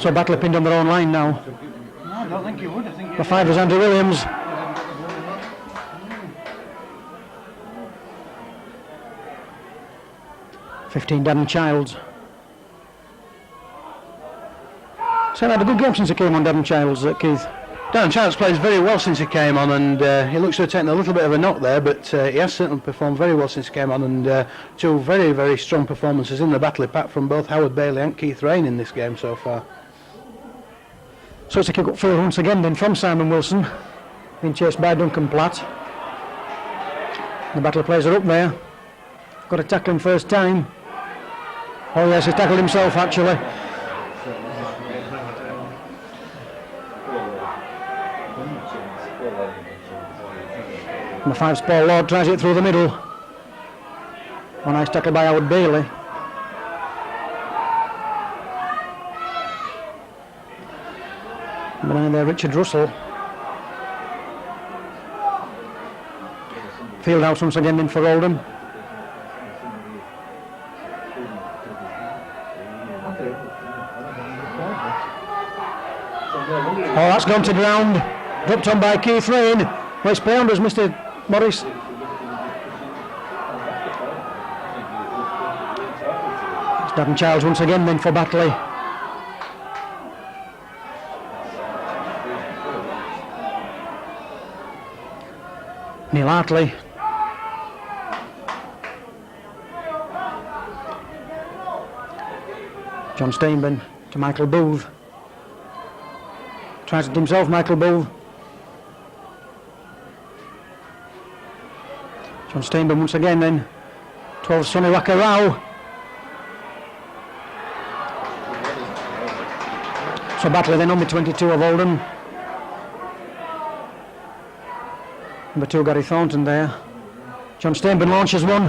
So Batley pinned on their own line now. No, I don't think you would. I think The five is Andrew Williams. (15) Darren Childs. So had a good game since he came on, Darren Childs, Keith. Darren Childs plays very well since he came on, and he looks to have taken a little bit of a knock there, but he has certainly performed very well since he came on, and two very, very strong performances in the Batley pack from both Howard Bailey and Keith Rain in this game so far. So it's a kick upfield once again then from Simon Wilson, being chased by Duncan Platt. The Batley players are up there. Got to tackle him first time. Oh yes, he tackled himself actually. And the five Paul Lord tries it through the middle. A nice tackle by Howard Bailey. And behind there Richard Russell. Fieldhouse once again in for Oldham. Oh, that's gone to ground. Dropped on by Keith Rain. Well, it's beyond us, Mr. Morris. It's Darren Childs once again then for Batley. Neil Hartley. John Steinman to Michael Booth. Tries it himself, Michael Booth. John Steinman once again then. 12 Sonny Wackarao. So Batley then on the 22 of Oldham. Number 2 Gary Thornton there. John Steinman launches one.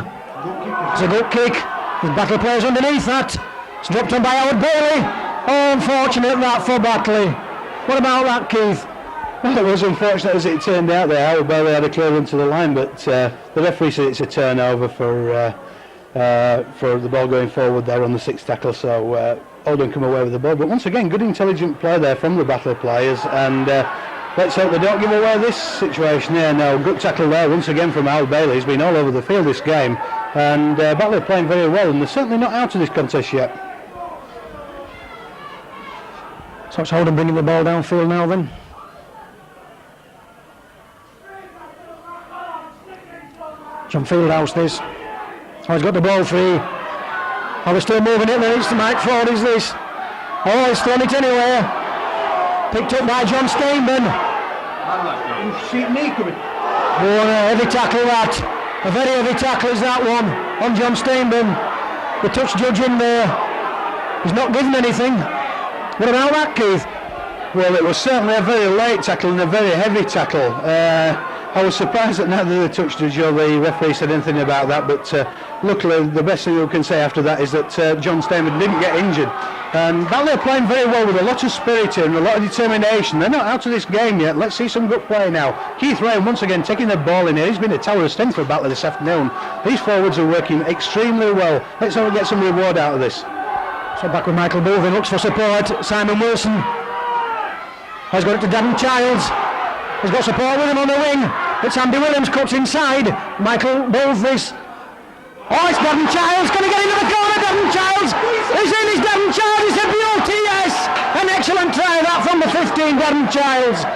It's a good kick. There's Batley players underneath that. It's dropped on by Howard Bailey. Oh, unfortunate that for Batley. What about that, Keith? Well, it was unfortunate as it turned out there. Howard Bailey had a clear run to the line, but the referee said it's a turnover for the ball going forward there on the 6th tackle, so Oldham come away with the ball. But once again, good intelligent play there from the Batley players, and let's hope they don't give away this situation here. No, good tackle there once again from Howard Bailey. He's been all over the field this game, and Batley are playing very well, and they're certainly not out of this contest yet. So it's Oldham bringing the ball downfield now then. John Fieldhouse this. Oh, he's got the ball free. Oh, they're still moving it there. It's to Mike Ford, is this? Oh, he's thrown it anywhere. Picked up by John Steinman. Oh, a heavy tackle that. A very heavy tackle is that one on John Steinman. The touch judge in there. He's not given anything. What about that, Keith? Well, it was certainly a very late tackle and a very heavy tackle. I was surprised that neither the touch judge or the referee said anything about that, but luckily the best thing we can say after that is that John Steinman didn't get injured. And Batley are playing very well with a lot of spirit and a lot of determination. They're not out of this game yet. Let's see some good play now. Keith Ryan once again taking the ball in here. He's been a tower of strength for Batley this afternoon. These forwards are working extremely well. Let's hope we get some reward out of this. So back with Michael Booth, looks for support. Simon Wilson has got it to Darren Childs. He's got support with him on the wing. It's Andy Williams, cuts inside. Michael Booth this. Oh, it's Darren Childs. Can he get into the corner? Darren Childs. He's in. It's Darren Childs. It's a beauty, yes. An excellent try that from the 15, Darren Childs.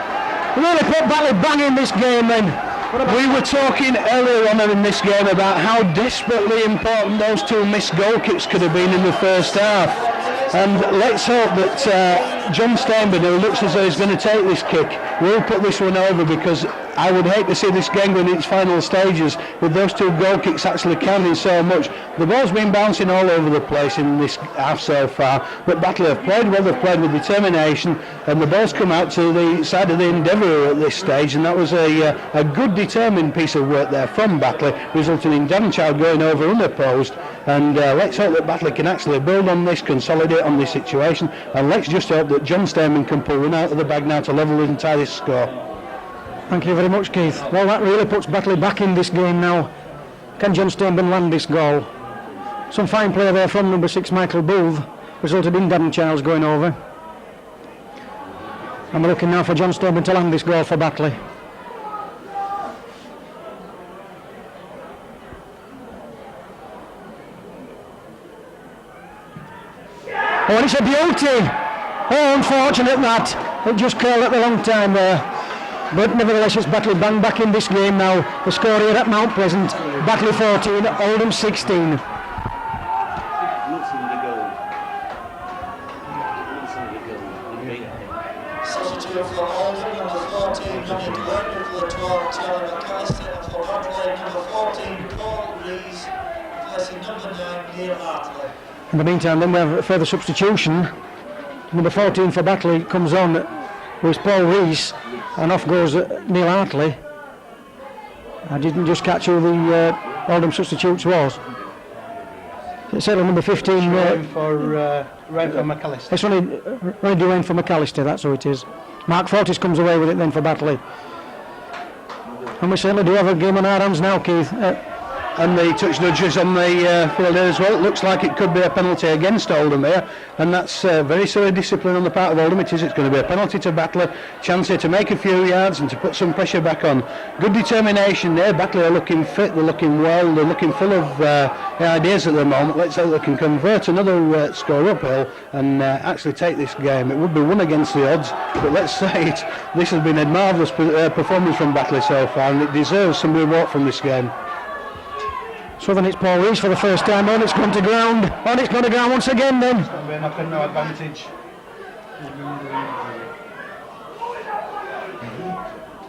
Really put Batley bang in this game then. We were talking earlier on in this game about how desperately important those two missed goal kicks could have been in the first half. And let's hope that John Steinman, who looks as though he's going to take this kick, will put this one over, because I would hate to see this game go in its final stages with those two goal kicks actually counting so much. The ball's been bouncing all over the place in this half so far, but Batley have played well, they've played with determination, and the ball's come out to the side of the Endeavour at this stage, and that was a good determined piece of work there from Batley, resulting in Darren Child going over unopposed. And let's hope that Batley can actually build on this, consolidate on this situation, and let's just hope that John Steinman can pull one out of the bag now to level the entire score. Thank you very much, Keith. Well, that really puts Batley back in this game now. Can John Steinman land this goal? Some fine play there from number 6, Michael Booth, resulted in Darren Childs going over. And we're looking now for John Steinman to land this goal for Batley. Oh, and it's a beauty. Oh, unfortunate that. It just curled at the long time there. But nevertheless, it's Batley bang back in this game now. The score here at Mount Pleasant, Batley 14, Oldham 16. Substitute for Oldham, number 14, Dominic Webb, number 12, Taylor McAllister, and for Batley, number 14, Paul Rees, replacing number 9, Neil Hartley. In the meantime, then we have a further substitution. Number 14 for Batley comes on with Paul Rees, and off goes Neil Hartley. I didn't just catch who the Oldham substitutes was. It said on number 15. Ryan for McAllister. It's only Dwayne for McAllister, that's who it is. Mark Fortis comes away with it then for Batley. And we certainly do have a game on our hands now, Keith. And the touch nudges on the field here as well. It looks like it could be a penalty against Oldham here, and that's very silly discipline on the part of Oldham. It is. It's going to be a penalty to Batley. Chance here to make a few yards and to put some pressure back on. Good determination there. Batley are looking fit. They're looking well. They're looking full of ideas at the moment. Let's hope they can convert another score uphill and actually take this game. It would be one against the odds, but let's say it. This has been a marvellous performance from Batley so far, and it deserves some reward from this game. So then it's Paul Rees for the first time on. It's gone to ground. On it's gone to ground once again then. It's going to be an no advantage.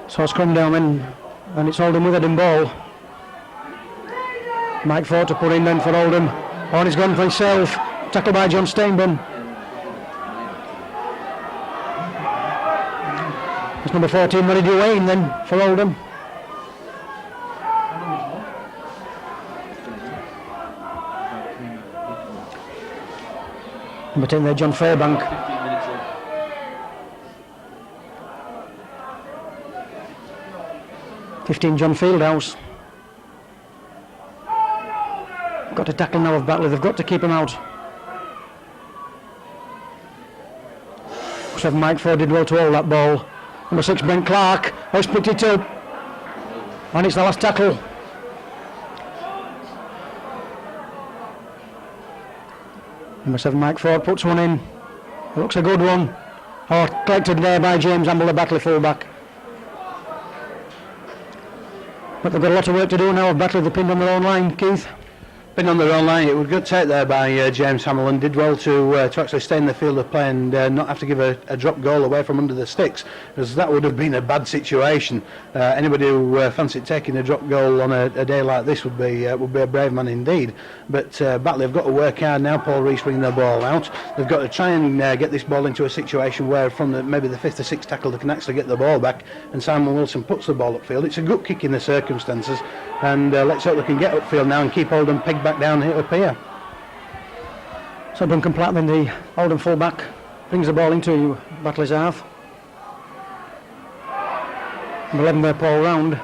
So it's come down then, and it's Oldham with it in ball. Mike Ford to put in then for Oldham. On he's gone for himself. Tackled by John Steinman. It's number 14, Ronnie Dwayne then for Oldham. Number 10 there, John Fairbank. 15 minutes in. '15, John Fieldhouse. Got to tackle now of Batley. They've got to keep him out. 7, Mike Ford did well to hold that ball. Number 6, Brent Clark. Has picked it up. And it's the last tackle. Number 7, Mike Ford puts one in. It looks a good one. Oh, collected there by James Amble, the Batley fullback. But they've got a lot of work to do now. Batley, they're pinned on their own line, Keith. Been on their own line. It was a good take there by James Hamilton. Did well to actually stay in the field of play and not have to give a drop goal away from under the sticks, because that would have been a bad situation. Anybody who fancied taking a drop goal on a day like this would be a brave man indeed. But Batley have got to work hard now. Paul Rees bringing the ball out. They've got to try and get this ball into a situation where from maybe the 5th or 6th tackle they can actually get the ball back, and Simon Wilson puts the ball upfield. It's a good kick in the circumstances, and let's hope they can get upfield now and keep Oldham pegged back down here up here. So Duncan Platt, then the Oldham fullback, brings the ball into Batley's half. Number 11 there, Paul Round.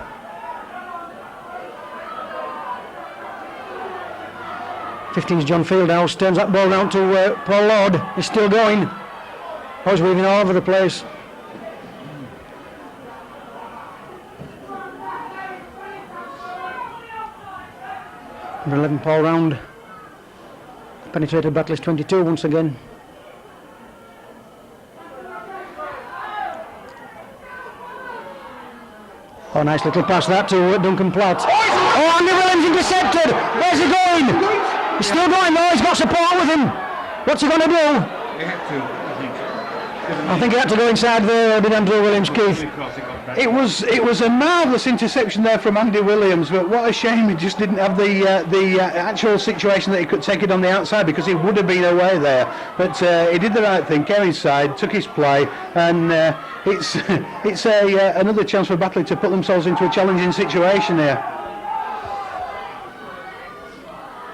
'15's John Fieldhouse, turns that ball round to Paul Lord. He's still going. Oh, he's weaving all over the place. Number 11, Paul Round. Penetrated Batley's 22 once again. Oh, nice little pass that to Duncan Platt. Oh, Andy Williams intercepted. Where's he going? He's still going though. He's got support with him. What's he going to do? He had to, I think. I think he had to go inside there, did Andrew Williams, Keith. It was a marvellous interception there from Andy Williams, but what a shame he just didn't have the actual situation that he could take it on the outside, because he would have been away there. But he did the right thing, came inside, took his play, and it's another chance for Batley to put themselves into a challenging situation here.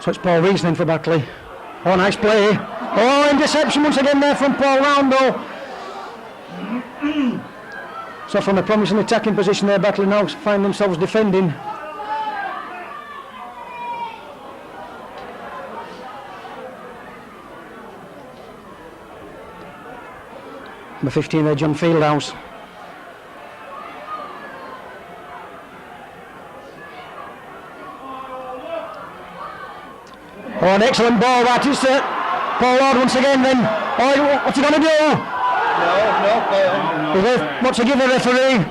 So it's Paul Rees then for Batley. Oh, nice play. Oh, interception once again there from Paul Roundell. So from a promising attacking position there, Batley now find themselves defending. Number 15 there, John Fieldhouse. Oh, an excellent ball, that is Paul Lord once again then. Oh, what's he going to do? No. What's he give the referee?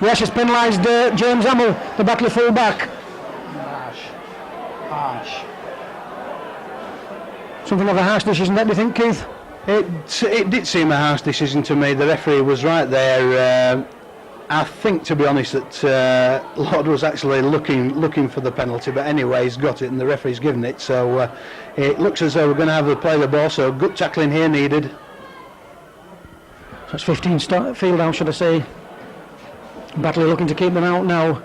Yes, he's penalised James Hamill, the Batley full-back. Harsh. Something of a harsh decision, don't you think, Keith? It did seem a harsh decision to me. The referee was right there. I think, to be honest, that Lord was actually looking for the penalty, but anyway, he's got it and the referee's given it. So it looks as though we're going to have to play the ball. So good tackling here needed. So it's 15 Fieldhouse, should I say. Batley looking to keep them out now.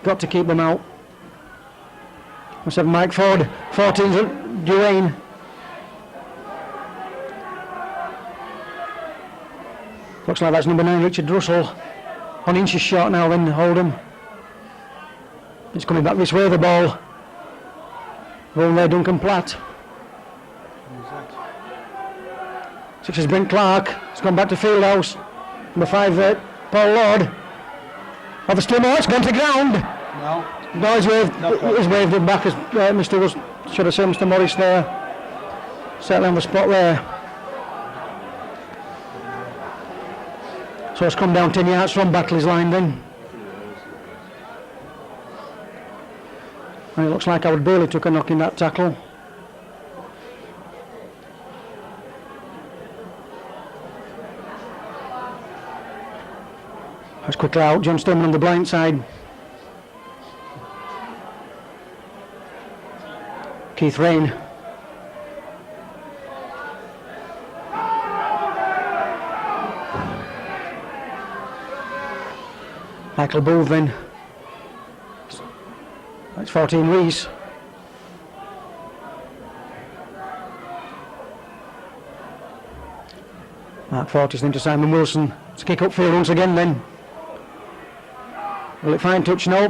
Got to keep them out. 7 Mike Ford, 14 Duane. Looks like that's number 9 Richard Russell. 1 inch short now then Oldham. It's coming back this way, the ball. Rolling there, Duncan Platt. 6 is Brent Clark. It's gone back to Fieldhouse. Number 5 Paul Lord. Oh, there's still more. It's gone to ground. No, he's waved it back as Mr. Was, should I say, Mr. Morris there. Certainly on the spot there. So it's come down 10 yards from Batley's line then. And it looks like Howard Bailey took a knock in that tackle. That's quickly out. John Stoneman on the blind side. Keith Rain. Michael Booth then. That's 14 Rees. Mark Fortis into Simon Wilson. It's a kick upfield once again then. Will it find touch? No.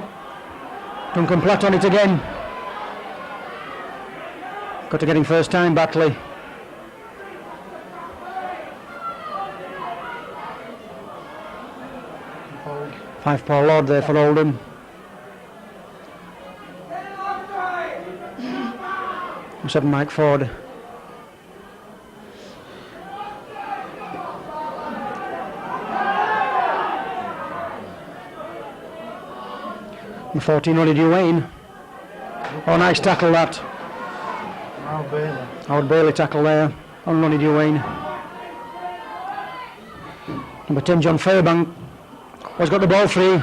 Duncan Platt on it again. Got to get him first time, Batley. Five Paul Lord there for Oldham. And 7 Mike Ford. And 14 Ronnie Duane. Oh, nice tackle that. Howard Bailey tackle there on Ronnie Duane. Number 10 John Fairbank has got the ball free.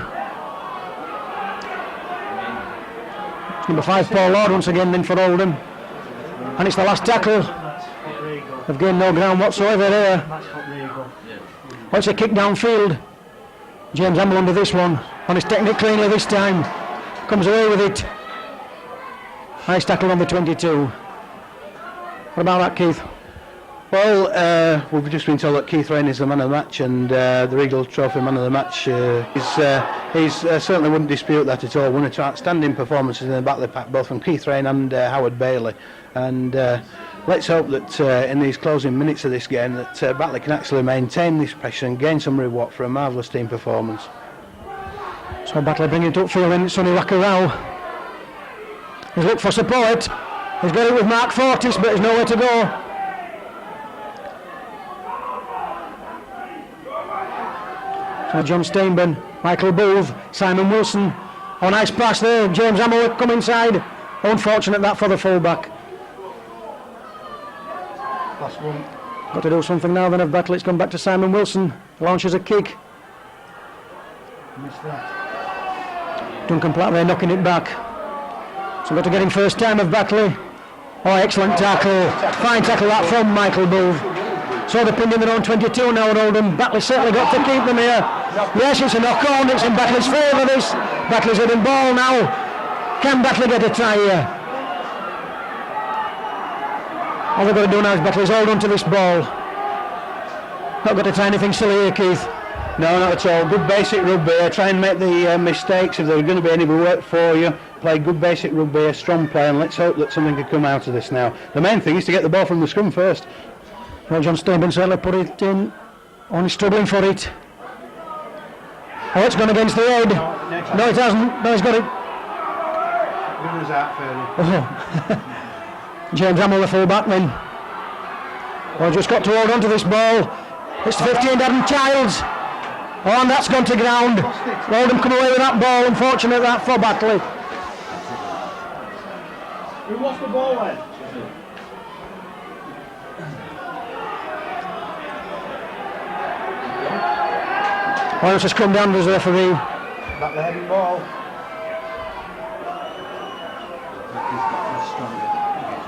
It's number 5 Paul Lord once again then for Oldham. And it's the last tackle. They've gained no ground whatsoever there. Oh, it's a kick downfield. James Hamill under this one. On his technique cleanly this time. Comes away with it. Nice tackle on the 22. What about that, Keith? Well, we've just been told that Keith Rain is the man of the match, and the Regal Trophy man of the match. He's certainly wouldn't dispute that at all. One of two outstanding performances in the Batley pack, both from Keith Rain and Howard Bailey. And let's hope that in these closing minutes of this game that Batley can actually maintain this pressure and gain some reward for a marvellous team performance. So Batley bringing it upfield and it's Sonny Wackerau. He's looked for support. He's got it with Mark Fortis, but there's nowhere to go. So John Steinburn, Michael Booth, Simon Wilson. Oh, nice pass there. James Hamill come inside. Unfortunate that for the fullback. Last one. Got to do something now then of Batley. It's come back to Simon Wilson. Launches a kick. Missed that. Duncan Platt there knocking it back. So got to get him first time of Batley. Oh, excellent tackle. Fine tackle that from Michael Booth. So they're pinned in their own 22 now at Oldham. Batley certainly got to keep them here. Yes, it's a knock-on. It's in Batley's favour, this. Batley's heading ball now. Can Batley get a try here? All they've got to do now is Batley's hold on to this ball. Not got to try anything silly here, Keith. No, not at all. Good basic rugby. Try and make the mistakes if there are going to be any work for you. Play good basic rugby, a strong play, and let's hope that something could come out of this now. The main thing is to get the ball from the scrum first. Well, John Steinburn certainly put it in. Only struggling for it. Oh, it's gone against the head. No, it hasn't. No, he's got it. Oh. James Hamill, the full-back then. Well, just got to hold on to this ball. It's 15, Adam Childs. Oh, and that's gone to ground. Oldham come away with that ball. Unfortunate that for Batley. Who lost the ball then? Oh, it's just come down as the referee. Back the heading ball.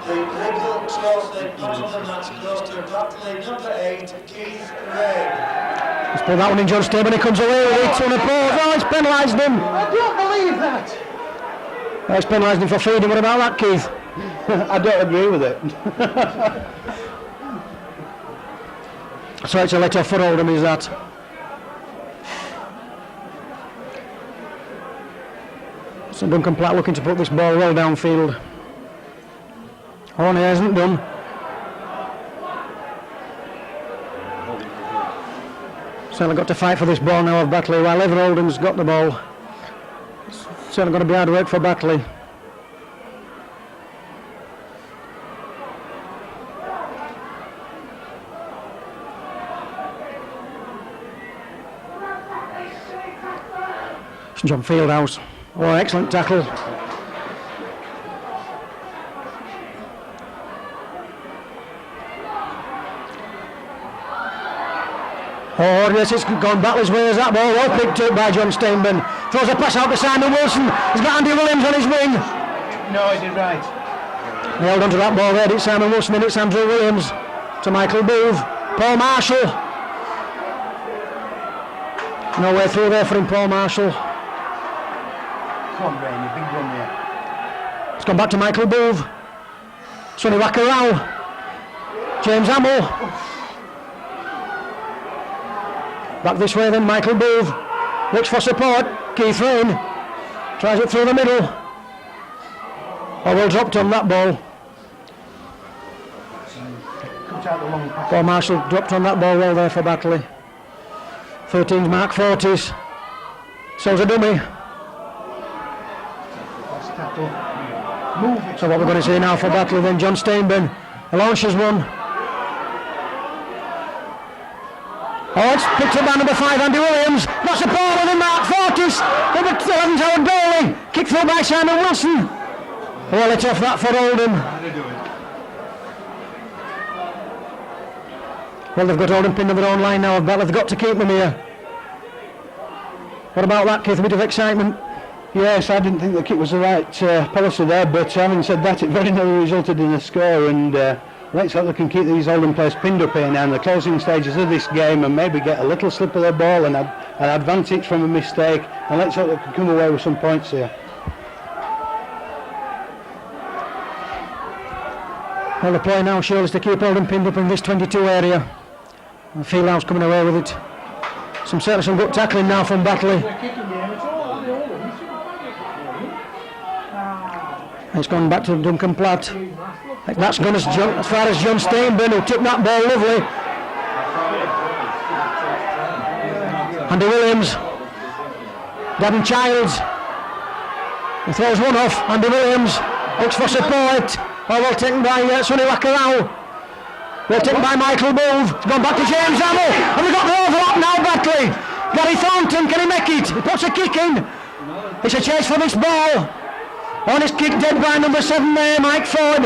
The Regal Trophy man of the match goes to Batley, number 8, Keith Ray. He's put that one in John Steinburn. He comes away with it on a pause. Oh, it's penalised him. I don't believe that. Oh, it's penalised him for feeding. What about that, Keith? I don't agree with it. So it's a let off for Oldham, is that? So Duncan Platt looking to put this ball well downfield. Oh, no, he hasn't done. Certainly got to fight for this ball now of Batley, while ever Oldham's got the ball. Certainly going to be hard work for Batley. John Fieldhouse. Oh, excellent tackle. Oh, yes, it's gone Batley's way as that ball. Well picked up by John Steinburn. Throws a pass out to Simon Wilson. He's got Andy Williams on his wing. No, he did right. He held onto that ball there. It's Simon Wilson and it's Andrew Williams to Michael Booth. Paul Marshall. No way through there for him, Paul Marshall. Come on, Rain, big run there. It's gone back to Michael Booth. Sonny Wackerau. James Hamill. Back this way then, Michael Booth. Looks for support. Keith Rain. Tries it through the middle. Oh, well dropped on that ball. Paul Marshall dropped on that ball well there for Batley. 13's Mark 40s. So's a dummy. So what we're going to see now for Batley then, John Steinben. Launches one. Oh, it's picked up by number 5, Andy Williams. Got support within Mark 40s. Number 11's Howard Bailey. Kicked through by Simon Wilson. Well, it's off that for Oldham. Well, they've got Oldham pinned on their own line now. They've got to keep them here. What about that, Keith? A bit of excitement? Yes, I didn't think the kick was the right policy there, but having said that, it very nearly resulted in a score, and let's hope they can keep these Oldham players pinned up here now in the closing stages of this game and maybe get a little slip of the ball and an advantage from a mistake, and let's hope they can come away with some points here. Well, the play now surely is to keep Oldham pinned up in this 22 area. The Fieldhouse coming away with it. Certainly some good tackling now from Batley. It's gone back to Duncan Platt. That's gone as far as John Steinben, who took that ball lovely. Andy Williams. Gavin Childs. He throws one off. Andy Williams looks for support. Oh, well taken by Sonny Wakarau. Well taken by Michael Booth. It's gone back to James Hamill. And we've got the overlap now, Batley. Gary Thornton, can he make it? He puts a kick in. It's a chase for this ball. On his kick dead by number 7 there, Mike Ford.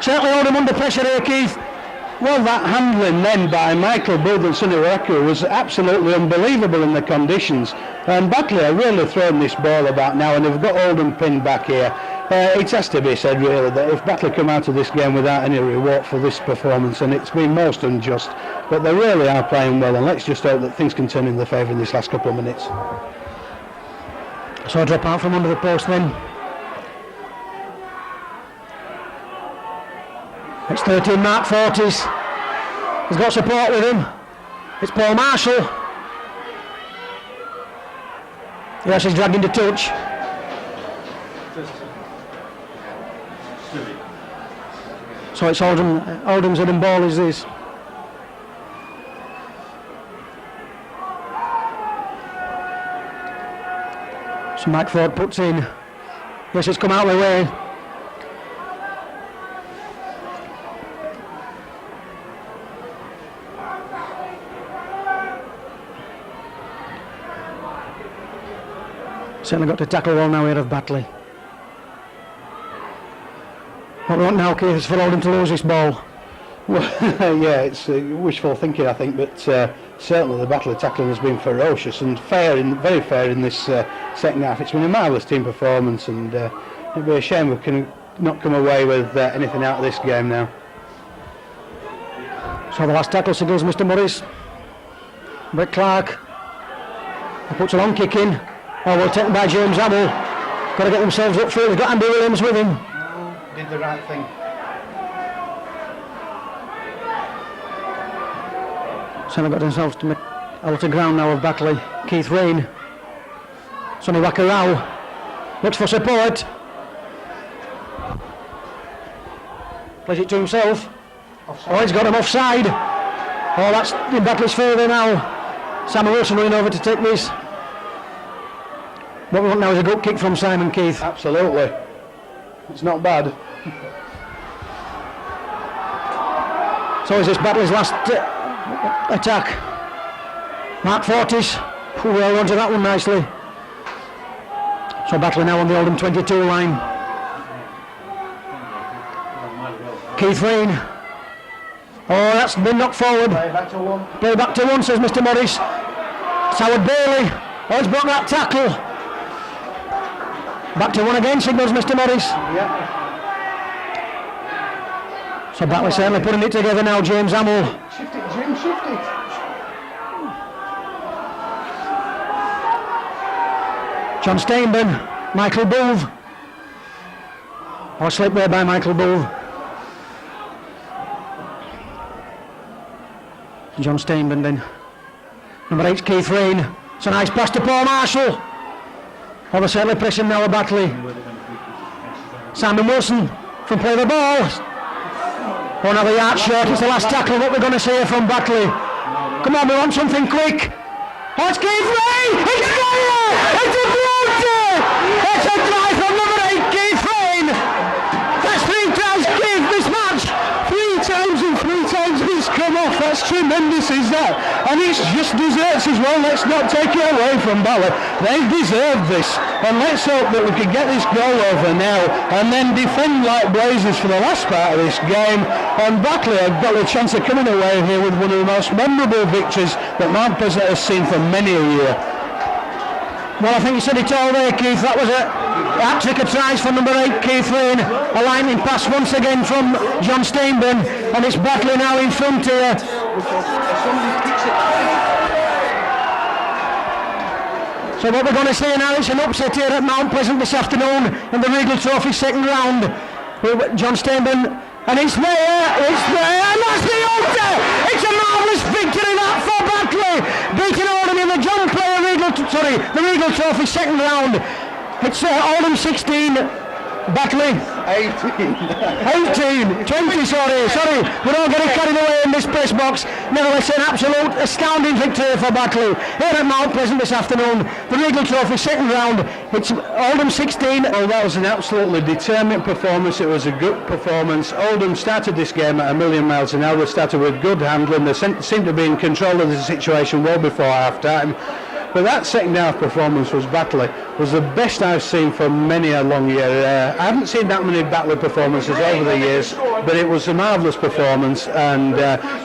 Certainly Oldham under pressure here, Keith. Well, that handling then by Michael Booth and Sonny Wakarau was absolutely unbelievable in the conditions. And Batley are really throwing this ball about now, and they've got Oldham pinned back here. It has to be said really that if Batley come out of this game without any reward for this performance, and it's been most unjust, but they really are playing well, and let's just hope that things can turn in their favour in this last couple of minutes. So a drop out from under the post then. It's 13 Mark 40s. He's got support with him. It's Paul Marshall. Yes, he's dragged into touch. So it's Oldham's hidden ball is this. So Mike Ford puts in. Yes, it's come out of the way. Certainly got to tackle well now here of Batley. What we want now, Keith, is for Oldham to lose this ball. Well, yeah, it's wishful thinking, I think, but certainly the battle of tackling has been ferocious and very fair in this second half. It's been a marvellous team performance, and it'd be a shame we can not come away with anything out of this game now. So the last tackle goes Mr. Morris. Brett Clark. He puts a long kick in. Oh, well taken by James Hamill. Got to get themselves up through. They've got Andy Williams with him. Did the right thing. So they've got themselves to make a lot of ground now of Batley. Keith Rain. Sonny Wakarau. Looks for support. Plays it to himself. Offside. Oh, he's got him offside. Oh, that's in Batley's favour now. Sam Wilson running over to take this. What we want now is a good kick from Simon Keith. Absolutely. It's not bad. So is this Batley's last attack. Mark 40s. Well onto that one nicely. So Batley now on the Oldham 22 line. Keith Rain. Oh, that's been knocked forward. Play back to one. Play back to one, says Mr. Morris. It's Howard Bailey. Oh, he's broken that tackle. Back to one again, signals Mr. Morris. Yeah. So Batley certainly putting it together now, James Hamill. Shift it, Jim, shift it. John Steinben, Michael Booth. Oh, slip there by Michael Booth. John Steinben then. Number 8's Keith Rain. It's a nice pass to Paul Marshall. Oh, they're certainly pressing now with Batley. Simon Wilson from play the ball. Oh, now the yard short. It's the last tackle. What we're going to see here from Batley. Come on, we want something quick. Oh, it's Keith Rain! It's fire! It's a beauty! It's a try from number 8, Keith Rain! That's 3 times Keith this match! 3 times and 3 times he's come off. That's tremendous, is that? And it's just desserts as well. Let's not take it away from Batley. They've deserved this. And let's hope that we can get this goal over now and then defend like blazers for the last part of this game. And Batley have got the chance of coming away here with one of the most memorable victories that Mount Pleasant has seen for many a year. Well, I think you said it all there, Keith. That was a hat-trick of tries for number 8, Keith Rain. A lightning pass once again from John Steinburn. And it's Batley now in front here. So what we're going to see now is an upset here at Mount Pleasant this afternoon in the Regal Trophy second round. John Steinburn, and it's there, and that's the ulter! It's a marvellous victory that for Batley, beating Oldham in the Regal Trophy second round. It's Oldham 16, Batley 18, 20, sorry, we're all getting carried away in this press box. Nevertheless, an absolute astounding victory for Batley here at Mount Pleasant this afternoon. The Regal Trophy second round, it's Oldham 16. Well, that was an absolutely determined performance. It was a good performance. Oldham started this game at 1,000,000 miles an hour. They started with good handling. They seemed to be in control of the situation well before half time. But that second half performance was Batley, was the best I've seen for many a long year. I haven't seen that many Batley performances over the years, but it was a marvellous performance, and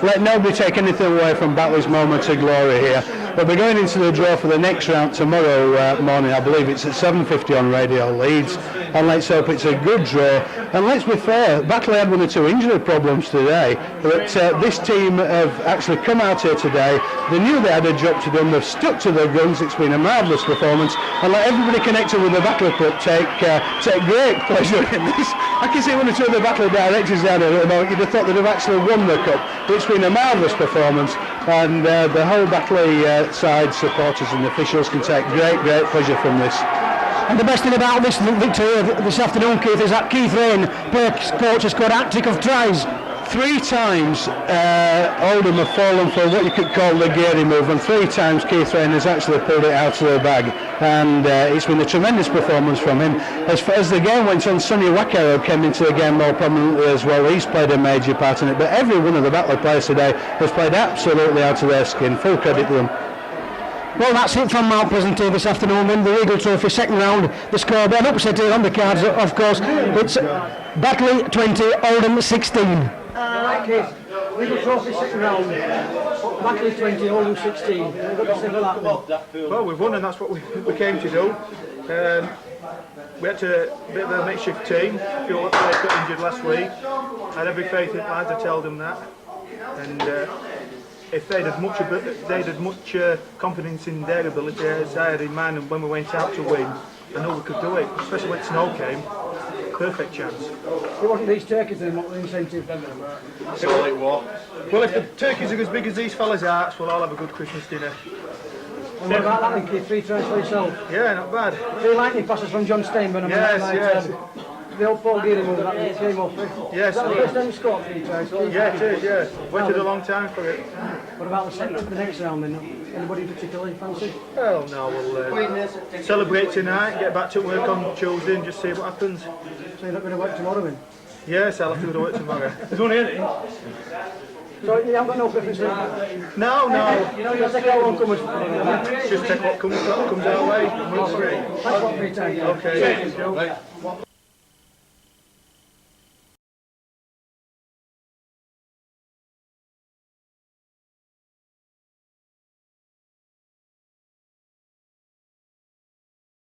let nobody take anything away from Batley's moment of glory here. But we're going into the draw for the next round tomorrow morning. I believe it's at 7:50 on Radio Leeds, and let's hope it's a good draw. And let's be fair, Batley had 1 or 2 injury problems today, but this team have actually come out here today. They knew they had a job to do, and they've stuck to their guns. It's been a marvellous performance, and let everybody connected with the Batley Club take great pleasure in this. I can see 1 or 2 of the Batley directors down here at the moment. You'd have thought they'd have actually won the cup. It's been a marvellous performance, and the whole Batley side supporters and officials can take great pleasure from this. And the best thing about this victory this afternoon, Keith, is that Keith Rain, coach, has scored a hat-trick of tries. 3 times Oldham have fallen for what you could call the Geary move, and 3 times Keith Rain has actually pulled it out of the bag, and it's been a tremendous performance from him. As the game went on, Sonny Wakero came into the game more prominently as well. He's played a major part in it, but every one of the Batley players today has played absolutely out of their skin. Full credit to them. Well, that's it from Mount Pleasant here this afternoon in the Regal Trophy second round. The score, an upset here on the cards, of course. It's Batley 20, Oldham 16. Regal Trophy second round. Batley 20, Oldham 16. Well, we've won, and that's what we came to do. We had a bit of a makeshift team. Feel like they got injured last week. I had every faith in lads. I told them that, and if they'd had much confidence in their ability, as I had in mind, and when we went out to win, I know we could do it. Especially when snow came, perfect chance. It wasn't these turkeys then, what the incentive? Well, if the turkeys are as big as these fellas' hearts, we'll all have a good Christmas dinner. And what about that then, Keith? 3 tries for yourself? Yeah, not bad. 3 lightning passes from John Steinburn. And Yes. The old Paul Geary move, that came off. Yes. Is that the first time you scored 3 tries? Yeah, it is, yeah. Waited a long time for it. What about the next round then? Anybody particularly fancy? Well, no, we'll celebrate tonight, get back to work on Tuesday and just see what happens. So you're not going to work tomorrow then? Yes, I'll have to go to work tomorrow. There's one here. So you haven't got no preference? No. You know, you'll take out one comers. Just take what comes our way. Thanks a lot for your time. Okay.